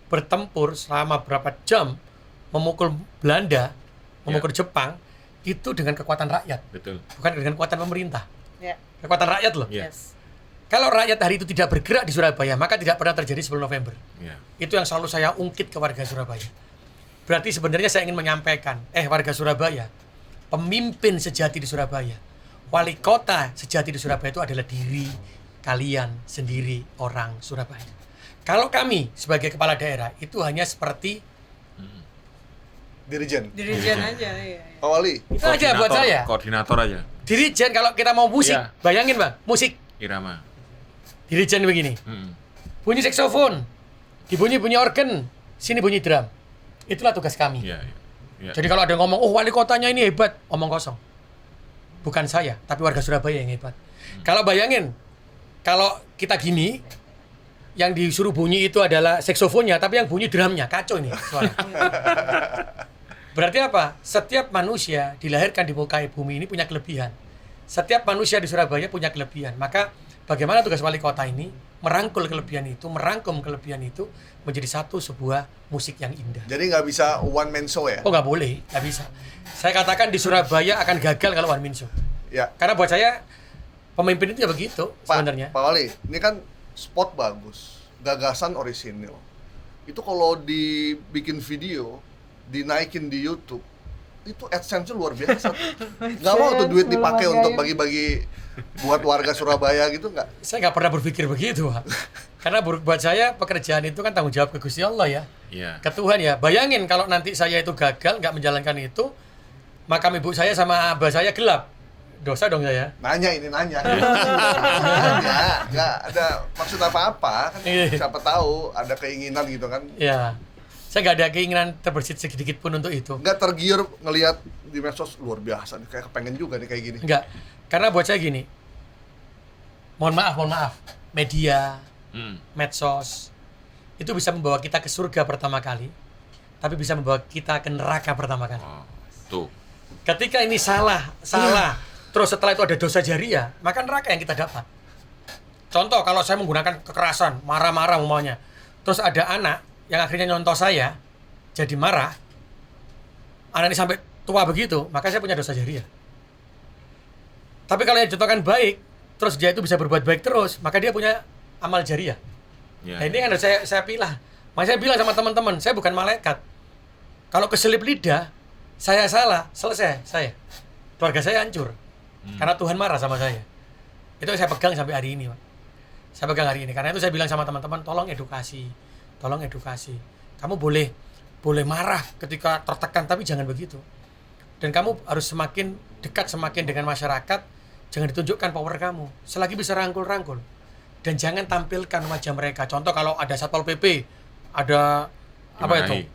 bertempur selama berapa jam memukul Belanda, memukul Jepang, itu dengan kekuatan rakyat, Betul. bukan dengan kekuatan pemerintah. Ya. Kekuatan rakyat loh. Iya. Yes. Kalau rakyat hari itu tidak bergerak di Surabaya, maka tidak pernah terjadi 10 November. Iya. Itu yang selalu saya ungkit ke warga Surabaya. Berarti sebenarnya saya ingin menyampaikan, warga Surabaya, pemimpin sejati di Surabaya, wali kota sejati di Surabaya itu adalah diri kalian sendiri orang Surabaya. Kalau kami sebagai kepala daerah itu hanya seperti Dirijen. Dirijen aja ya. Pak Wali. itu aja buat saya. Koordinator aja. Dirijen kalau kita mau musik, Iya. bayangin Bang, musik. Irama. Dirijen begini. Bunyi saksofon, bunyi organ, sini bunyi drum. Itulah tugas kami. Iya, iya. Jadi kalau ada yang ngomong, oh wali kotanya ini hebat, omong kosong. Bukan saya, tapi warga Surabaya yang hebat. Kalau bayangin, kalau kita gini, yang disuruh bunyi itu adalah saksofonnya, tapi yang bunyi drumnya, kacau ini suara. Berarti apa? Setiap manusia dilahirkan di muka bumi ini punya kelebihan. Setiap manusia di Surabaya punya kelebihan. Maka bagaimana tugas wali kota ini merangkul kelebihan itu, merangkum kelebihan itu menjadi satu sebuah musik yang indah. Jadi nggak bisa one man show ya? Oh nggak boleh, nggak bisa. Saya katakan di Surabaya akan gagal kalau one man show. Ya. Karena buat saya pemimpin itu ya begitu sebenarnya. Pak Wali, ini kan spot bagus, gagasan orisinil. Itu kalau dibikin video, dinaikin di YouTube, itu AdSense-nya luar biasa. Nggak mau tuh duit dipakai untuk bagi-bagi buat warga Surabaya gitu nggak? Saya nggak pernah berpikir begitu, Pak. Karena buat saya pekerjaan itu kan tanggung jawab ke Gusti Allah ya. Iya. Ke Tuhan ya. Bayangin kalau nanti saya itu gagal, nggak menjalankan itu, makam ibu saya sama abah saya gelap. Dosa dong saya. Nanya. Nanya, nggak ada maksud apa-apa. Kan siapa tahu ada keinginan gitu kan. Ya. Saya nggak ada keinginan terbersit sedikit pun untuk itu. Nggak tergiur ngelihat di medsos luar biasa nih, kayak kepengen juga nih kayak gini. Enggak. Karena buat saya gini. Mohon maaf. Media, medsos itu bisa membawa kita ke surga pertama kali, tapi bisa membawa kita ke neraka pertama kali. Oh, tuh. Ketika ini salah, terus setelah itu ada dosa jariah, maka neraka yang kita dapat. Contoh kalau saya menggunakan kekerasan, marah-marah umpamanya, terus ada anak yang akhirnya nyontoh saya, jadi marah, anak ini sampai tua begitu, maka saya punya dosa jariah. Tapi kalau yang dicontohkan baik, terus dia itu bisa berbuat baik terus, maka dia punya amal jariah. Ya, Nah ini yang harus saya pilah. Makanya saya bilang sama teman-teman, saya bukan malaikat. Kalau keselip lidah, saya salah, selesai saya. Keluarga saya hancur. Karena Tuhan marah sama saya. Itu yang saya pegang sampai hari ini, Pak. Saya pegang hari ini. Karena itu saya bilang sama teman-teman, tolong edukasi. Kamu boleh marah ketika tertekan, tapi jangan begitu. Dan kamu harus semakin dekat dengan masyarakat, jangan ditunjukkan power kamu. Selagi bisa rangkul. Dan jangan tampilkan wajah mereka. Contoh kalau ada Satpol PP, ada apa itu?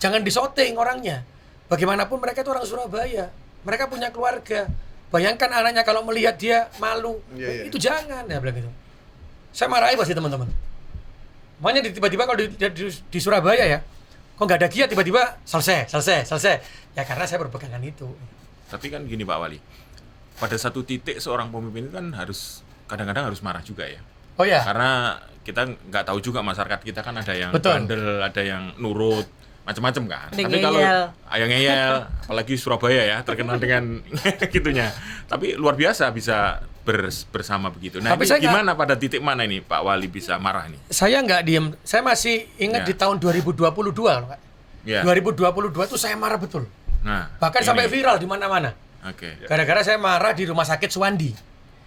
Jangan disoting orangnya. Bagaimanapun mereka itu orang Surabaya. Mereka punya keluarga. Bayangkan anaknya kalau melihat dia malu. Itu jangan, ya bilang gitu. Saya marahi pasti teman-teman. Makanya tiba-tiba kalau di Surabaya ya, kok nggak ada giat tiba-tiba selesai. Ya karena saya berpegangan itu. Tapi kan gini Pak Wali, pada satu titik seorang pemimpin itu kan harus kadang-kadang harus marah juga ya. Oh ya. Karena kita nggak tahu juga masyarakat kita kan ada yang Betul. bandel, ada yang nurut, macam-macam kan. Ada Tapi kalau ngeyel. ayang ngeyel, apalagi Surabaya ya terkenal dengan gitunya. Tapi luar biasa bisa bersama begitu. Nah, Tapi ini saya gimana pada titik mana ini Pak Wali bisa marah nih? Saya nggak diem. Saya masih ingat di tahun 2022 loh, Pak. Ya. 2022 itu saya marah betul. Nah, Bahkan ini. sampai viral di mana-mana. Oke. Gara-gara saya marah di rumah sakit Suwandi.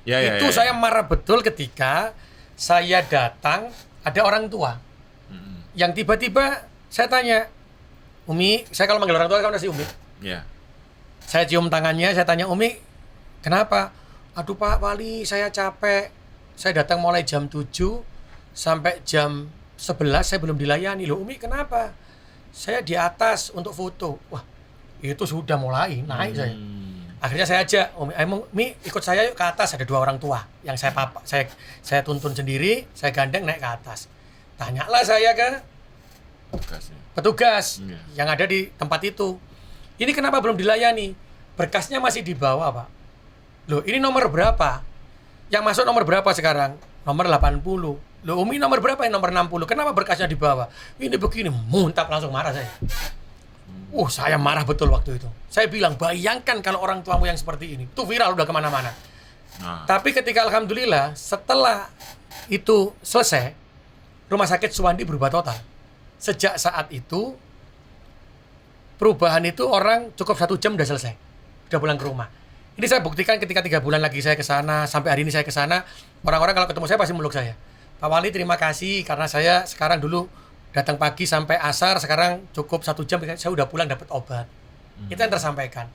Ya, Saya marah betul ketika saya datang ada orang tua yang tiba-tiba saya tanya, Umi, saya kalau manggil orang tua kan masih Umi. Ya. Saya cium tangannya, saya tanya, Umi, kenapa? Aduh Pak Wali, saya capek. Saya datang mulai jam 7 sampai jam 11 saya belum dilayani. Loh Umi, kenapa? Saya di atas untuk foto. Wah, itu sudah mulai naik saya. Akhirnya saya ajak, Umi ikut saya yuk ke atas. Ada 2 orang tua yang saya tuntun sendiri, saya gandeng naik ke atas. Tanyalah saya ke petugas yang ada di tempat itu. Ini kenapa belum dilayani? Berkasnya masih di bawah, Pak. Loh, ini nomor berapa? Yang masuk nomor berapa sekarang? Nomor 80. Loh, Umi nomor berapa? Nomor 60. Kenapa berkasnya di bawah? Ini begini, muntap langsung marah saya. Saya marah betul waktu itu. Saya bilang, bayangkan kalau orang tuamu yang seperti ini. Itu viral udah kemana-mana. Tapi ketika alhamdulillah setelah itu selesai, rumah sakit Suwandi berubah total. Sejak saat itu, perubahan itu orang cukup 1 jam udah selesai. Udah pulang ke rumah. Ini saya buktikan ketika 3 bulan lagi saya ke sana, sampai hari ini saya ke sana, orang-orang kalau ketemu saya pasti meluk saya. Pak Wali terima kasih karena saya sekarang dulu datang pagi sampai asar, sekarang cukup 1 jam saya udah pulang dapat obat. Itu yang tersampaikan.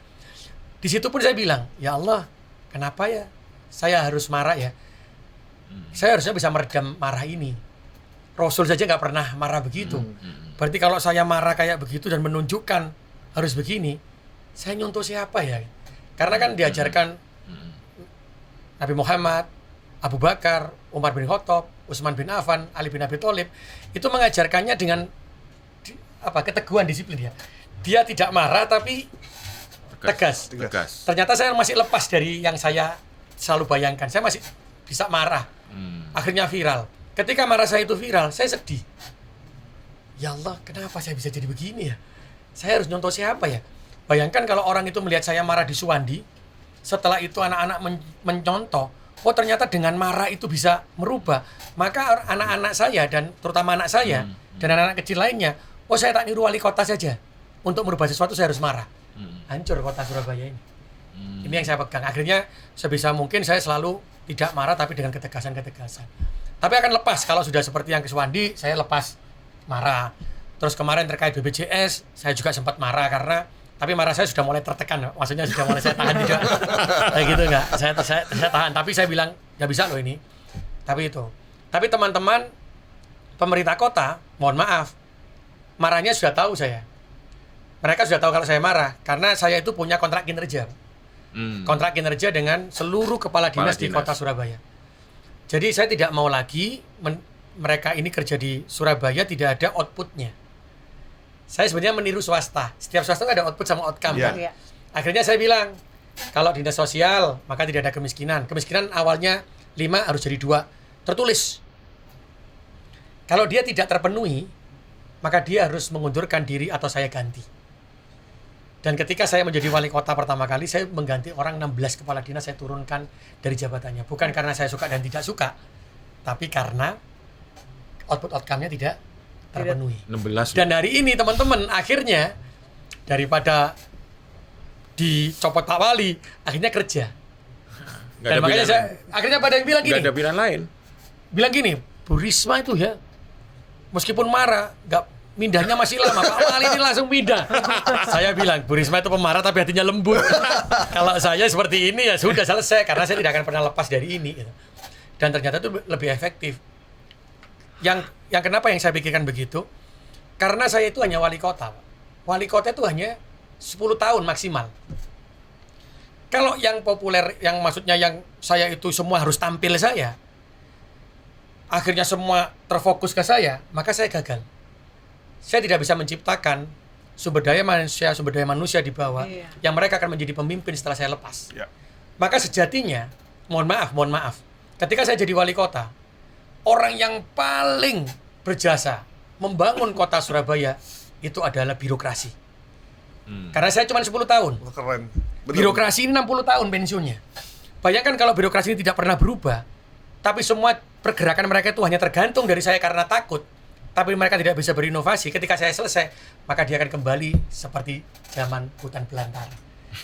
Di situ pun saya bilang, ya Allah, kenapa ya saya harus marah ya? Saya harusnya bisa meredam marah ini. Rasul saja nggak pernah marah begitu. Berarti kalau saya marah kayak begitu dan menunjukkan harus begini, saya nyontoh siapa ya? Karena kan diajarkan Nabi Muhammad, Abu Bakar, Umar bin Khattab, Utsman bin Affan, Ali bin Abi Thalib itu mengajarkannya dengan keteguhan disiplin dia. Dia tidak marah tapi tegas. Ternyata saya masih lepas dari yang saya selalu bayangkan. Saya masih bisa marah. Akhirnya viral. Ketika marah saya itu viral, saya sedih. Ya Allah, kenapa saya bisa jadi begini ya? Saya harus nyontoh siapa ya? Bayangkan kalau orang itu melihat saya marah di Suwandi, setelah itu anak-anak mencontoh, oh ternyata dengan marah itu bisa merubah. Maka anak-anak saya dan terutama anak saya dan anak-anak kecil lainnya, oh saya tak niru wali kota saja. Untuk merubah sesuatu saya harus marah. Hancur kota Surabaya ini. Ini yang saya pegang. Akhirnya sebisa mungkin saya selalu tidak marah tapi dengan ketegasan-ketegasan. Tapi akan lepas kalau sudah seperti yang ke Suwandi, saya lepas marah. Terus kemarin terkait BPJS, saya juga sempat marah karena tapi marah saya sudah mulai tertekan, maksudnya sudah mulai saya tahan tidak, kayak gitu enggak, saya tahan, tapi saya bilang nggak bisa loh ini, tapi teman-teman pemerintah kota, mohon maaf, marahnya sudah tahu saya, mereka sudah tahu kalau saya marah, karena saya itu punya kontrak kinerja, kontrak kinerja dengan seluruh kepala dinas di kota Surabaya, jadi saya tidak mau lagi mereka ini kerja di Surabaya tidak ada outputnya. Saya sebenarnya meniru swasta. Setiap swasta ada output sama outcome. Yeah. Akhirnya saya bilang, kalau dinas sosial, maka tidak ada kemiskinan. Kemiskinan awalnya 5 harus jadi 2. Tertulis. Kalau dia tidak terpenuhi, maka dia harus mengundurkan diri atau saya ganti. Dan ketika saya menjadi wali kota pertama kali, saya mengganti orang 16 kepala dinas, saya turunkan dari jabatannya. Bukan karena saya suka dan tidak suka, tapi karena output outcome-nya tidak terpenuhi. 16. Dan hari ini teman-teman akhirnya daripada dicopot Pak Wali, akhirnya kerja. Dan makanya akhirnya pada yang bilang gini. Gak ada pilihan lain. Bilang gini, Bu Risma itu ya, meskipun marah, mindahnya masih lama. Pak Wali ini langsung pindah. Saya bilang, Bu Risma itu pemarah tapi hatinya lembut. Kalau saya seperti ini ya sudah selesai karena saya tidak akan pernah lepas dari ini. Gitu. Dan ternyata itu lebih efektif. Yang kenapa yang saya pikirkan begitu? Karena saya itu hanya wali kota. Wali kota itu hanya 10 tahun maksimal. Kalau yang populer, yang maksudnya yang saya itu semua harus tampil saya, akhirnya semua terfokus ke saya, maka saya gagal. Saya tidak bisa menciptakan sumber daya manusia di bawah yang mereka akan menjadi pemimpin setelah saya lepas. Maka sejatinya, mohon maaf, ketika saya jadi wali kota, orang yang paling berjasa membangun kota Surabaya itu adalah birokrasi. Karena saya cuma 10 tahun. Keren. Betul. Birokrasi ini 60 tahun pensiunnya. Bayangkan kalau birokrasi ini tidak pernah berubah, tapi semua pergerakan mereka itu hanya tergantung dari saya karena takut, tapi mereka tidak bisa berinovasi. Ketika saya selesai, maka dia akan kembali seperti zaman hutan belantara.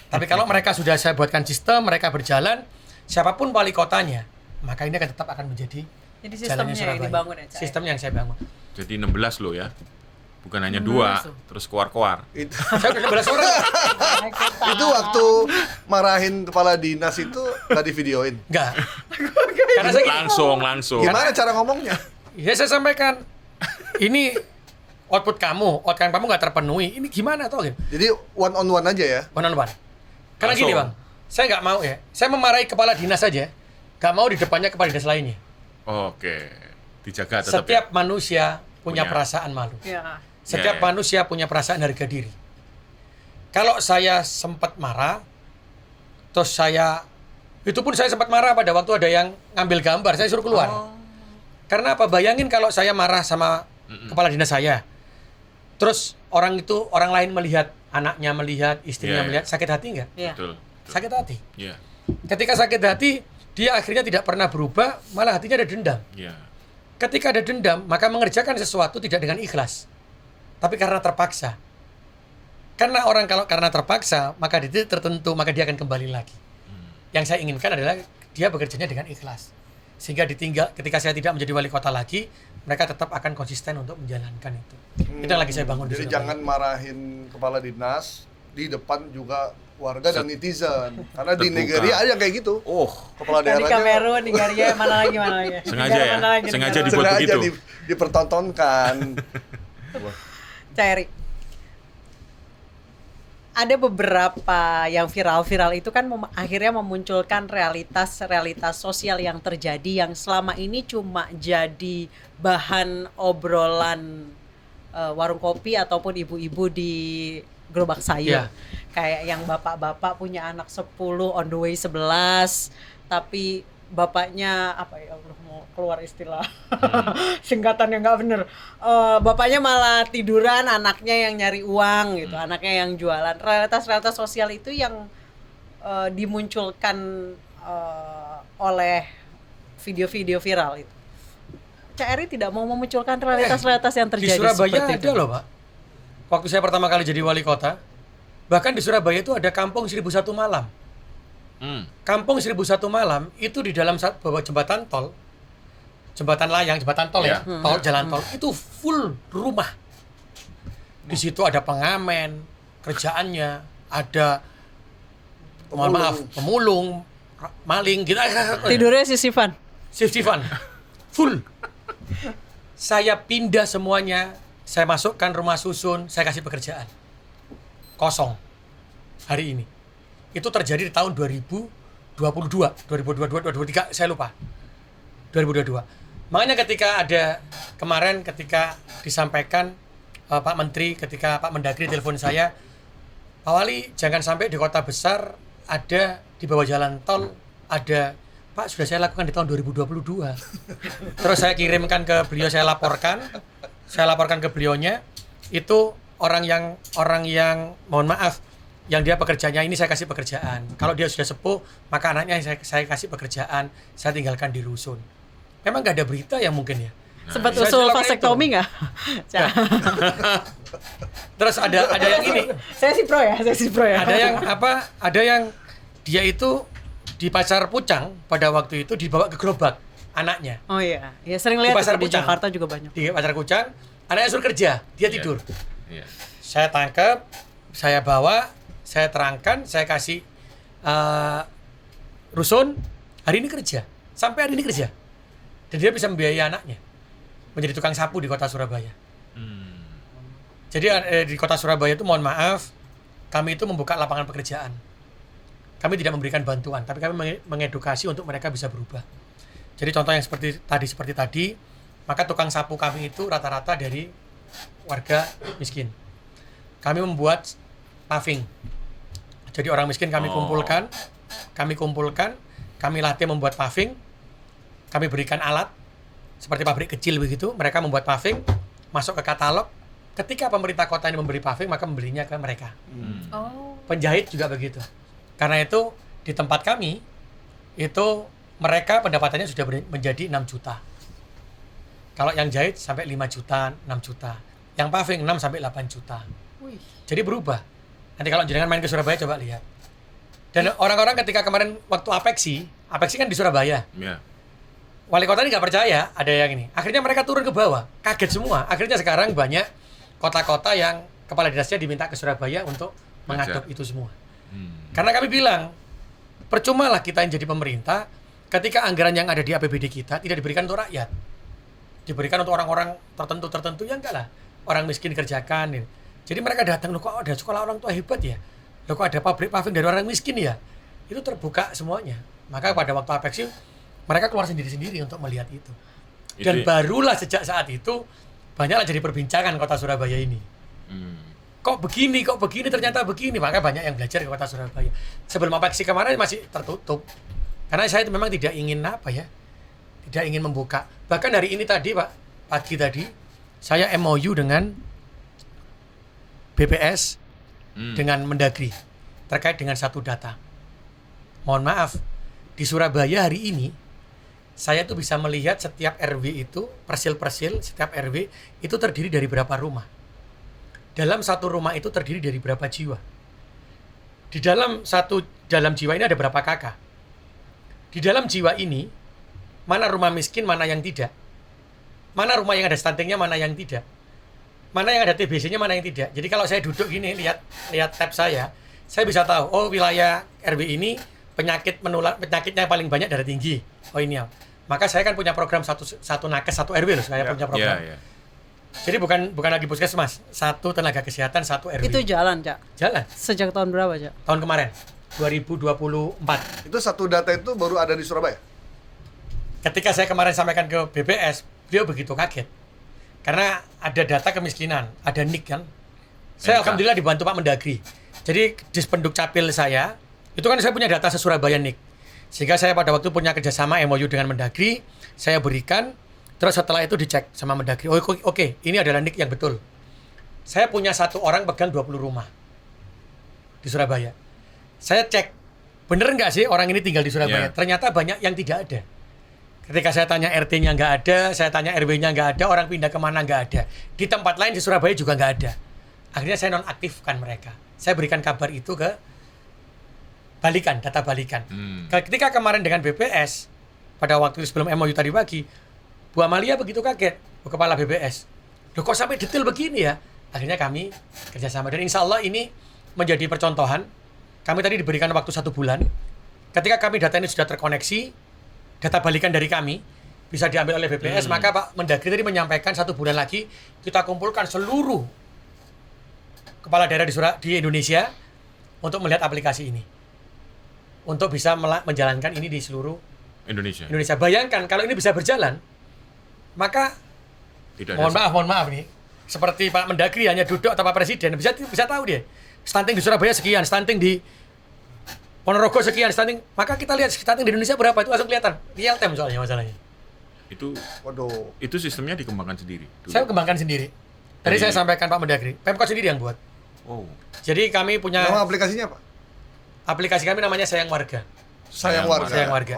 Tapi kalau mereka sudah saya buatkan sistem, mereka berjalan, siapapun wali kotanya, maka ini akan tetap akan menjadi jadi sistemnya yang dibangun ya, Cak? Sistem yang saya bangun. Jadi 16 loh ya. Bukan hanya 2, terus keluar-keluar. Saya udah 16 orang. Itu waktu marahin kepala dinas itu nggak divideoin? Enggak. Karena saya langsung. Gimana cara ngomongnya? Ya saya sampaikan, ini output kamu nggak terpenuhi. Ini gimana toh? Jadi one on one aja ya? One on one. Karena gini bang, saya nggak mau ya. Saya memarahi kepala dinas saja, nggak mau di depannya kepala dinas lainnya. Oke, dijaga tetap. Setiap manusia punya perasaan malu. Ya. Setiap manusia punya perasaan harga diri. Kalau saya sempat marah, terus itu pun saya sempat marah pada waktu ada yang ngambil gambar, saya suruh keluar. Karena apa? Bayangin kalau saya marah sama kepala dinas saya, terus orang lain melihat, anaknya melihat, istrinya melihat, sakit hati nggak? Betul. Sakit hati. Yeah. Ketika sakit hati, dia akhirnya tidak pernah berubah, malah hatinya ada dendam. Yeah. Ketika ada dendam, maka mengerjakan sesuatu tidak dengan ikhlas, tapi karena terpaksa. Karena orang kalau karena terpaksa, maka di titik tertentu, maka dia akan kembali lagi. Yang saya inginkan adalah dia bekerjanya dengan ikhlas. Sehingga ketika saya tidak menjadi wali kota lagi, mereka tetap akan konsisten untuk menjalankan itu. Itu yang lagi saya bangun di Jadi Surabaya. jangan marahin kepala dinas di depan juga warga dan netizen. Karena di Terbuka. Nigeria ada yang kayak gitu. Oh, Kepala Di daerahnya Kamerun, Nigeria, mana lagi? Sengaja Negara ya? mana lagi, Sengaja negara dibuat mana? sengaja begitu. dipertontonkan. Cak Eri, ada beberapa yang viral-viral itu kan akhirnya memunculkan realitas sosial yang terjadi yang selama ini cuma jadi bahan obrolan warung kopi ataupun ibu-ibu di gerobak sayur. Iya. Kayak yang bapak-bapak punya anak 10 on the way 11, tapi bapaknya apa ya, Allah mau keluar istilah singkatan yang nggak bener. Bapaknya malah tiduran, anaknya yang nyari uang gitu, anaknya yang jualan. Realitas sosial itu yang dimunculkan oleh video-video viral itu. Cak Eri tidak mau memunculkan realitas yang Di terjadi Surabaya seperti ada itu. loh, Pak. Waktu saya pertama kali jadi wali kota, bahkan di Surabaya itu ada kampung 1001 malam. Kampung 1001 malam itu di dalam bawah jembatan tol, jembatan layang, jembatan tol ya, tol, jalan tol itu full rumah. Di situ ada pengamen, kerjaannya, ada mohon maaf, pemulung, maling, gitu. Tidurnya sisifan. Sifan, full. Saya pindah semuanya, saya masukkan rumah susun, saya kasih pekerjaan. Kosong hari ini. Itu terjadi di tahun 2022, 2023, saya lupa. 2022. Makanya ketika ada kemarin ketika disampaikan Pak Menteri, ketika Pak Mendagri telepon saya, Pak Wali jangan sampai di kota besar ada di bawah jalan tol ada, Pak sudah saya lakukan di tahun 2022. Terus saya kirimkan ke beliau, saya laporkan ke beliaunya, itu orang yang mohon maaf, yang dia pekerjaannya ini saya kasih pekerjaan. Kalau dia sudah sepuh, maka anaknya saya kasih pekerjaan, saya tinggalkan di rusun. Memang nggak ada berita yang mungkin ya. Sempat Saya usul silakan vasektomi nggak? Terus ada yang ini, Saya sih pro ya. ada yang dia itu di Pasar Pucang pada waktu itu dibawa ke gerobak anaknya. Oh iya, ya sering Di lihat Pasar di Pucang. Jakarta juga banyak. Di Pasar Pucang, anaknya suruh kerja, dia tidur. Iya. Saya tangkap, saya bawa, saya terangkan, saya kasih rusun, hari ini kerja, sampai hari ini kerja. Dan dia bisa membiayai anaknya menjadi tukang sapu di kota Surabaya. Jadi di kota Surabaya itu mohon maaf, kami itu membuka lapangan pekerjaan. Kami tidak memberikan bantuan, tapi kami mengedukasi untuk mereka bisa berubah. Jadi contoh yang seperti tadi, maka tukang sapu kami itu rata-rata dari warga miskin. Kami membuat paving. Jadi orang miskin kami kumpulkan, kami latih membuat paving, kami berikan alat, seperti pabrik kecil begitu, mereka membuat paving, masuk ke katalog. Ketika pemerintah kota ini memberi paving, maka membelinya ke mereka. Oh. Penjahit juga begitu. Karena itu di tempat kami itu mereka pendapatannya sudah menjadi 6 juta. Kalau yang jahit sampai 5 juta, 6 juta. Yang paving 6 sampai 8 juta. Wih. Jadi berubah. Nanti kalau jenengan main ke Surabaya coba lihat. Dan orang-orang ketika kemarin waktu Apeksi kan di Surabaya. Iya. Wali kota ini nggak percaya ada yang ini. Akhirnya mereka turun ke bawah, kaget semua. Akhirnya sekarang banyak kota-kota yang kepala dinasnya diminta ke Surabaya untuk mengadop itu semua. Karena kami bilang, percumalah kita yang jadi pemerintah ketika anggaran yang ada di APBD kita tidak diberikan untuk rakyat. Diberikan untuk orang-orang tertentu ya enggak lah. Orang miskin kerjakan. Jadi mereka datang, loh kok ada sekolah orang tua hebat ya? Loh kok ada pabrik paving dari orang miskin ya? Itu terbuka semuanya. Maka pada waktu Apeksi mereka keluar sendiri-sendiri untuk melihat itu. Dan barulah sejak saat itu banyaklah jadi perbincangan kota Surabaya ini. Kok begini, ternyata begini. Maka banyak yang belajar ke kota Surabaya. Sebelum Apeksi kemarin masih tertutup. Karena saya itu memang tidak ingin tidak ingin membuka. Bahkan hari ini tadi Pak, pagi tadi, saya MOU dengan BPS, dengan Mendagri, terkait dengan satu data. Mohon maaf, di Surabaya hari ini, saya tuh bisa melihat setiap RW itu, persil-persil, setiap RW itu terdiri dari berapa rumah. Dalam satu rumah itu terdiri dari berapa jiwa. Di dalam jiwa ini ada berapa kakak. di dalam jiwa ini, mana rumah miskin, mana yang tidak. Mana rumah yang ada stuntingnya, mana yang tidak. Mana yang ada TBC-nya, mana yang tidak. Jadi kalau saya duduk gini, lihat tab saya bisa tahu, oh wilayah RW ini penyakitnya paling banyak darah tinggi. Oh ini ya. Maka saya kan punya program satu nakes, satu RW loh, saya punya program. Jadi bukan lagi puskesmas, satu tenaga kesehatan, satu RW. Itu jalan, Cak? Jalan. Sejak tahun berapa, Cak? Tahun kemarin, 2024. Itu satu data itu baru ada di Surabaya? Ketika saya kemarin sampaikan ke BPS, beliau begitu kaget. Karena ada data kemiskinan, ada NIK kan. Saya alhamdulillah dibantu Pak Mendagri. Jadi Dispenduk Capil saya, itu kan saya punya data se-Surabaya NIK. Sehingga saya pada waktu punya kerjasama MOU dengan Mendagri, saya berikan, terus setelah itu dicek sama Mendagri. Oh oke, ini adalah NIK yang betul. Saya punya satu orang pegang 20 rumah di Surabaya. Saya cek, bener nggak sih orang ini tinggal di Surabaya? Ternyata banyak yang tidak ada. Ketika saya tanya RT-nya nggak ada, saya tanya RW-nya nggak ada, orang pindah kemana nggak ada. Di tempat lain di Surabaya juga nggak ada. Akhirnya saya nonaktifkan mereka. Saya berikan kabar itu ke data balikan. Ketika kemarin dengan BPS, pada waktu sebelum MOU tadi pagi, Bu Amalia begitu kaget, Bu Kepala BPS. Loh kok sampai detail begini ya? Akhirnya kami kerjasama. Dan insya Allah ini menjadi percontohan. Kami tadi diberikan waktu 1 bulan. Ketika kami data ini sudah terkoneksi, data balikan dari kami bisa diambil oleh BPS, maka Pak Mendagri tadi menyampaikan 1 bulan lagi kita kumpulkan seluruh kepala daerah di Indonesia untuk melihat aplikasi ini, untuk bisa menjalankan ini di seluruh Indonesia. Bayangkan kalau ini bisa berjalan, maka mohon maaf nih, seperti Pak Mendagri hanya duduk atau Pak Presiden bisa tahu dia stunting di Surabaya sekian, stunting di Ponorogo sekian, stunting, maka kita lihat stunting di Indonesia berapa, itu langsung kelihatan real time soalnya masalahnya. Itu sistemnya dikembangkan sendiri dulu. Saya kembangkan sendiri. Tadi saya sampaikan Pak Mendagri, Pemkot sendiri yang buat. Jadi kami punya nama aplikasinya apa? Aplikasi kami namanya Sayang Warga. Sayang Warga.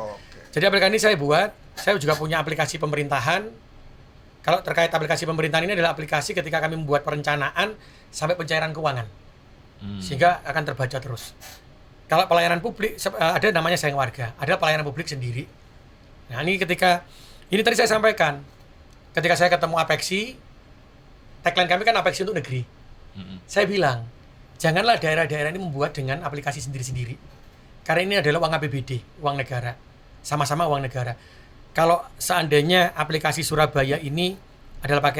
Jadi aplikasi ini saya buat. Saya juga punya aplikasi pemerintahan. Kalau terkait aplikasi pemerintahan ini adalah aplikasi ketika kami membuat perencanaan sampai pencairan keuangan, sehingga akan terbaca terus. Kalau pelayanan publik ada namanya Sayang Warga, ada pelayanan publik sendiri. Nah ini tadi saya sampaikan, ketika saya ketemu Apexi, tagline kami kan Apexi untuk negeri. Saya bilang, janganlah daerah-daerah ini membuat dengan aplikasi sendiri-sendiri. Karena ini adalah uang APBD, uang negara. Sama-sama uang negara. Kalau seandainya aplikasi Surabaya ini adalah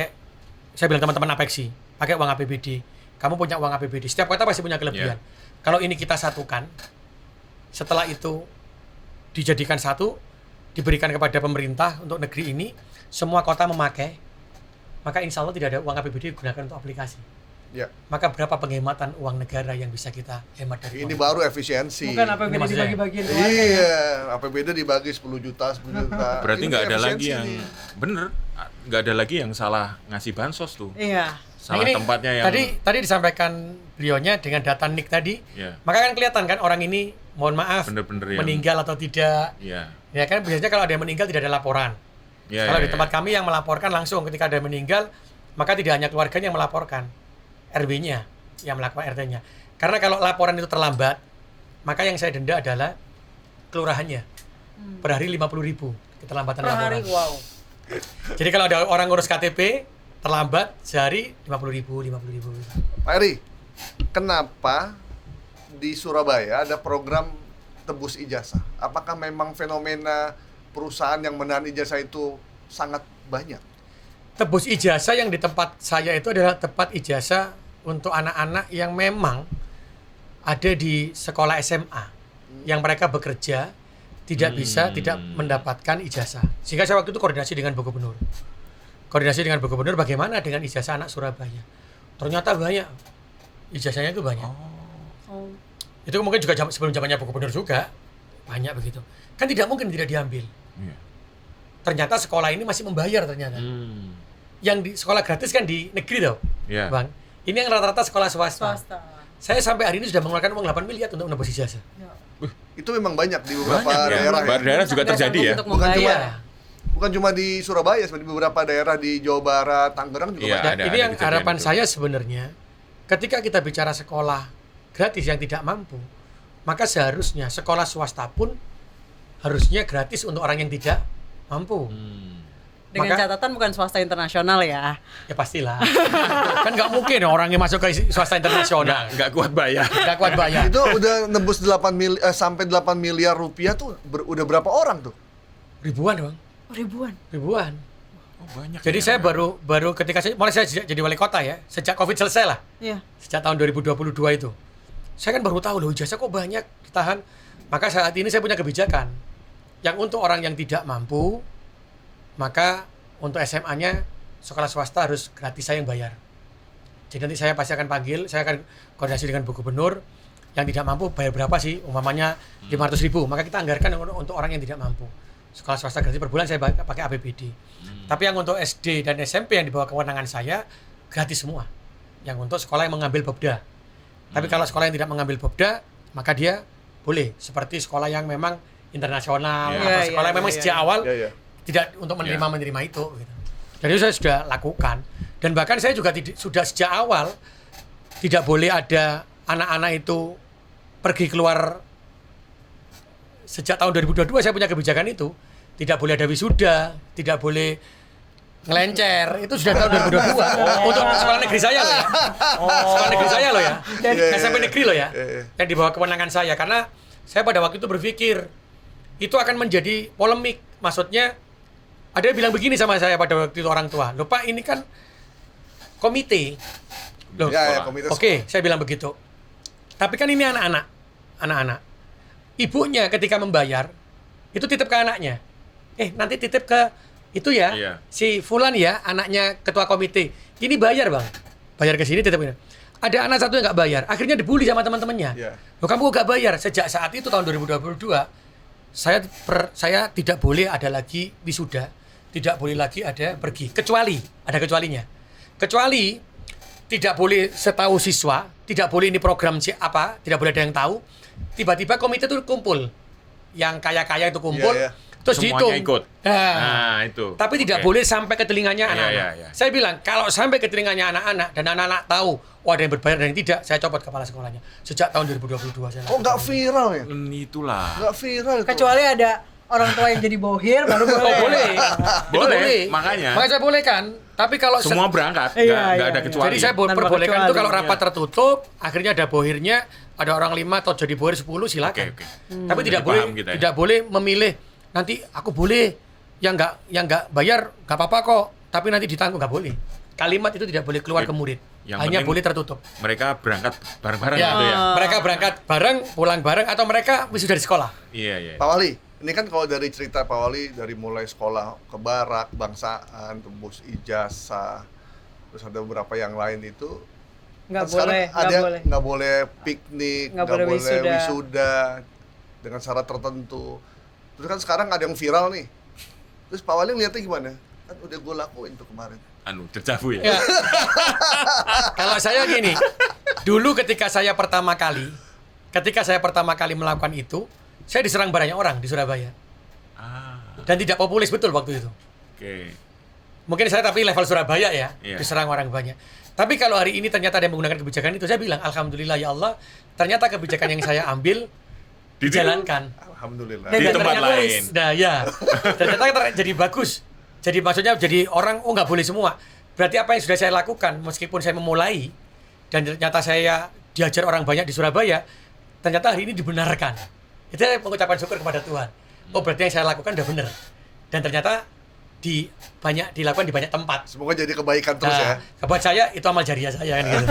saya bilang teman-teman Apexi, pakai uang APBD. Kamu punya uang APBD, setiap kota pasti punya kelebihan. Kalau ini kita satukan, setelah itu dijadikan satu, diberikan kepada pemerintah untuk negeri ini, semua kota memakai, maka insya Allah tidak ada uang APBD digunakan untuk aplikasi. Maka berapa penghematan uang negara yang bisa kita hemat dari ini baru efisiensi. Bukan APBD dibagi-bagiin. Iya, APBD dibagi 10 juta. Berarti nggak ada lagi yang nggak ada lagi yang salah ngasih bansos tuh. Iya. Salah tempatnya yang tadi disampaikan beliaunya dengan data NIK tadi, maka kan kelihatan kan orang ini mohon maaf bener-bener meninggal atau tidak. Ya kan biasanya kalau ada yang meninggal tidak ada laporan. Kalau di tempat kami yang melaporkan langsung ketika ada yang meninggal, maka tidak hanya keluarganya yang melaporkan, RW-nya yang melakukan RT-nya. Karena kalau laporan itu terlambat, maka yang saya denda adalah kelurahannya. Per hari 50.000 keterlambatan per laporan. hari, wow. Jadi kalau ada orang ngurus KTP terlambat sehari 50.000. Pak Eri, kenapa di Surabaya ada program tebus ijazah? Apakah memang fenomena perusahaan yang menahan ijazah itu sangat banyak? Tebus ijazah yang di tempat saya itu adalah tempat ijazah untuk anak-anak yang memang ada di sekolah SMA, yang mereka bekerja tidak mendapatkan ijazah. Sehingga saya waktu itu koordinasi dengan Bu Gubernur. Bagaimana dengan ijazah anak Surabaya? Ternyata banyak. Ijazahnya itu banyak. Itu mungkin juga sebelum zamannya Bu Gubernur juga banyak begitu. Kan tidak mungkin tidak diambil. Ternyata sekolah ini masih membayar ternyata. Yang di sekolah gratis kan di negeri tau, Bang. Ini yang rata-rata sekolah swasta. Saya sampai hari ini sudah mengeluarkan uang 8 miliar untuk menebus ijazah. Itu memang banyak di beberapa daerah. Daerah juga terjadi ya. Bukan cuma di Surabaya, di beberapa daerah di Jawa Barat, Tangerang juga banyak. Ini yang harapan saya sebenarnya, ketika kita bicara sekolah gratis yang tidak mampu, maka seharusnya sekolah swasta pun harusnya gratis untuk orang yang tidak mampu. Dengan Maka- catatan bukan swasta internasional ya. Ya pastilah. Kan nggak mungkin orang yang masuk ke swasta internasional Nggak kuat bayar. nggak kuat bayar. Itu udah nembus sampai 8 miliar rupiah tuh udah berapa orang tuh? Ribuan bang, ribuan. Oh, banyak. Jadi saya baru ketika saya jadi wali kota ya, sejak COVID selesai lah, Iya. sejak tahun 2022 itu, saya kan baru tahu loh ijazah kok banyak ditahan. Maka saat ini saya punya kebijakan yang untuk orang yang tidak mampu, maka untuk SMA-nya sekolah swasta harus gratis, saya yang bayar. Jadi nanti saya pasti akan panggil, saya akan koordinasi dengan Bu Gubernur, yang tidak mampu bayar berapa sih, umpamanya 500.000, maka kita anggarkan untuk orang yang tidak mampu. Sekolah swasta gratis per bulan saya pakai APBD. Tapi yang untuk SD dan SMP yang di bawah kewenangan saya gratis semua. Yang untuk sekolah yang mengambil Bobda. Tapi kalau sekolah yang tidak mengambil Bobda, maka dia boleh seperti sekolah yang memang internasional Iya. atau Iya, sekolah iya, yang memang iya, sejak iya. awal Iya. tidak untuk menerima itu gitu. Jadi saya sudah lakukan, dan bahkan saya juga sudah sejak awal tidak boleh ada anak-anak itu pergi keluar. Sejak tahun 2022 saya punya kebijakan itu, tidak boleh ada wisuda, tidak boleh ngelencer, itu sudah tahun 2022 untuk sekolah negeri saya loh ya. Sekolah negeri saya loh ya, dan SMP negeri loh ya, yang di bawah kewenangan saya. Karena saya pada waktu itu berpikir itu akan menjadi polemik. Maksudnya ada yang bilang begini sama saya pada waktu itu, orang tua, loh Pak ini kan komite loh. Ya, komite Oke, saya bilang begitu. Tapi kan ini anak-anak. Ibunya ketika membayar itu titip ke anaknya. Nanti titip ke itu ya, Iya. si Fulan ya, anaknya ketua komite. Ini bayar bang, bayar ke sini titip ini. Ada anak satu yang nggak bayar, akhirnya dibully sama teman-temannya. Iya. Loh kamu nggak bayar. Sejak saat itu tahun 2022, saya tidak boleh ada lagi wisuda, tidak boleh lagi ada pergi, kecuali ada kecualinya. Kecuali tidak boleh setahu siswa, tidak boleh ini program tidak boleh ada yang tahu. Tiba-tiba komite itu kumpul, yang kaya-kaya itu kumpul, Iya, iya. terus Semuanya dihitung. ikut. Nah, itu. Tapi tidak Oke. boleh sampai ke telinganya Iya, anak-anak. iya. Saya bilang kalau sampai ke telinganya anak-anak dan anak-anak tahu, ada yang berbayar dan yang tidak, saya copot kepala sekolahnya. Sejak tahun 2022 saya. Kok nggak viral ya? Itulah. Nggak viral itu. Kecuali ada orang tua yang jadi bohir baru boleh. Oh, boleh. Itu Boleh, makanya. saya boleh kan. Tapi kalau Semua berangkat, Iya, nggak iya, ada iya. kecuali. jadi saya Tanpa perbolehkan itu kecuali, kalau rapat iya. tertutup, akhirnya ada bohirnya, ada orang 5 atau jadi bohir 10 silakan. Oke. Tapi tidak Jadi boleh paham kita ya. tidak boleh memilih nanti aku boleh yang nggak bayar nggak apa-apa kok, tapi nanti ditanggung, nggak boleh. Kalimat itu tidak boleh keluar ke murid. Yang Hanya penting boleh tertutup. Mereka berangkat bareng-bareng Ya, gitu ya. mereka berangkat bareng, pulang bareng, atau mereka wisuda di sekolah. Iya. Pak Wali, ini kan kalau dari cerita Pak Wali dari mulai sekolah ke barak, bangsaan, tembus ijazah, terus ada beberapa yang lain itu Nggak kan sekarang boleh. nggak boleh piknik, Nggak nggak boleh boleh wisuda. wisuda dengan syarat tertentu. Terus kan sekarang ada yang viral nih. Terus Pak Wali lihatnya gimana? Kan udah gue lakuin tuh kemarin. Dejavu ya. Ya. Kalau saya gini, dulu ketika saya pertama kali melakukan itu, saya diserang banyak orang di Surabaya. Dan tidak populis betul waktu itu. Oke. Mungkin saya tapi level Surabaya ya, Iya. diserang orang banyak. Tapi kalau hari ini ternyata ada yang menggunakan kebijakan itu, saya bilang alhamdulillah ya Allah, ternyata kebijakan yang saya ambil dijalankan. Alhamdulillah. Di tempat ternyata lain. Nah ya, ternyata jadi bagus. Jadi maksudnya jadi orang, nggak boleh semua. Berarti apa yang sudah saya lakukan, meskipun saya memulai, dan ternyata saya diajar orang banyak di Surabaya, ternyata hari ini dibenarkan. Itu saya mengucapkan syukur kepada Tuhan. Oh berarti yang saya lakukan udah benar. Dan ternyata dilakukan di banyak tempat. Semoga jadi kebaikan terus ya. Buat saya itu amal jariah saya kan gitu.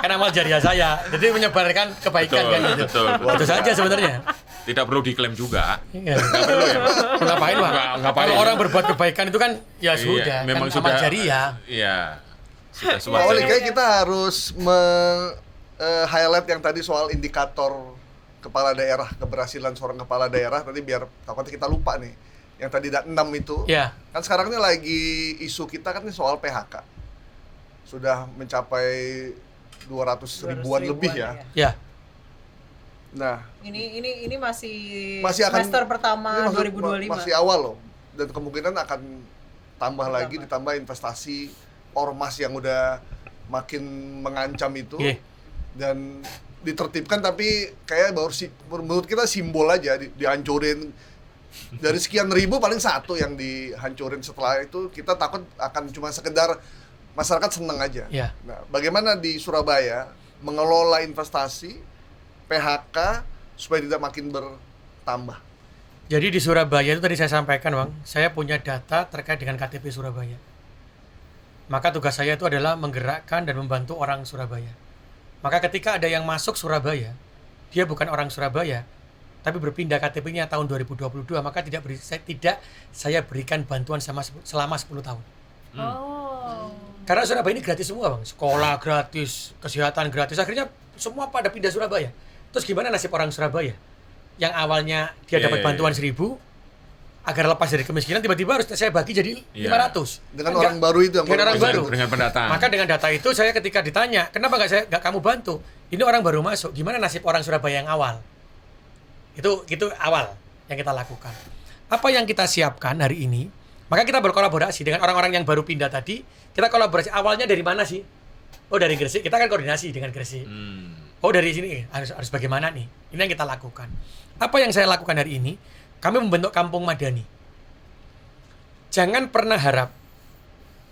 Kan amal jariah saya. Jadi menyebarkan kebaikan kan gitu. Betul. Itu saja sebenarnya. Tidak perlu diklaim juga. Iya. Nggak perlu ya. Ngapain Pak? Ngapain. Kalau orang berbuat kebaikan itu kan ya sudah, Iya, memang kan sudah amal jariah. Iya. Sudah Pak Wali, semacam. kayak kita harus highlight yang tadi soal indikator kepala daerah, keberhasilan seorang kepala daerah. Tadi biar takutnya kita lupa nih. Yang tadi 6 itu. Ya. Kan sekarang ini lagi isu kita kan ini soal PHK. Sudah mencapai 200 ribuan lebih ya. Ya. Nah, Ini masih akan semester pertama ini 2025. masih awal loh. Dan kemungkinan akan tambah lagi, ditambah investasi ormas yang udah makin mengancam itu. Iya. Dan ditertibkan, tapi kayak menurut kita simbol aja dihancurin. Dari sekian ribu paling satu yang dihancurin. Setelah itu kita takut akan cuma sekedar masyarakat seneng aja. Yeah. Nah, bagaimana di Surabaya mengelola investasi PHK supaya tidak makin bertambah? Jadi di Surabaya itu tadi saya sampaikan, Bang, saya punya data terkait dengan KTP Surabaya. Maka tugas saya itu adalah menggerakkan dan membantu orang Surabaya. Maka ketika ada yang masuk Surabaya, dia bukan orang Surabaya, tapi berpindah KTP-nya tahun 2022, maka saya berikan bantuan selama 10 tahun. Oh. Karena Surabaya ini gratis semua, Bang. Sekolah gratis, kesehatan gratis. Akhirnya semua pada pindah Surabaya. Terus gimana nasib orang Surabaya? Yang awalnya dia dapat bantuan 1.000, agar lepas dari kemiskinan, tiba-tiba harus saya bagi jadi 500. Dengan orang baru itu yang dengan orang baru. Dengan pendatang. Maka dengan data itu saya ketika ditanya, kenapa nggak kamu bantu? Ini orang baru masuk, gimana nasib orang Surabaya yang awal? Itu awal yang kita lakukan. Apa yang kita siapkan hari ini? Maka kita berkolaborasi dengan orang-orang yang baru pindah tadi. Kita kolaborasi. Awalnya dari mana sih? Oh, dari Gresik. Kita kan koordinasi dengan Gresik. Oh, dari sini harus bagaimana nih? Ini yang kita lakukan. Apa yang saya lakukan hari ini? Kami membentuk Kampung Madani. Jangan pernah harap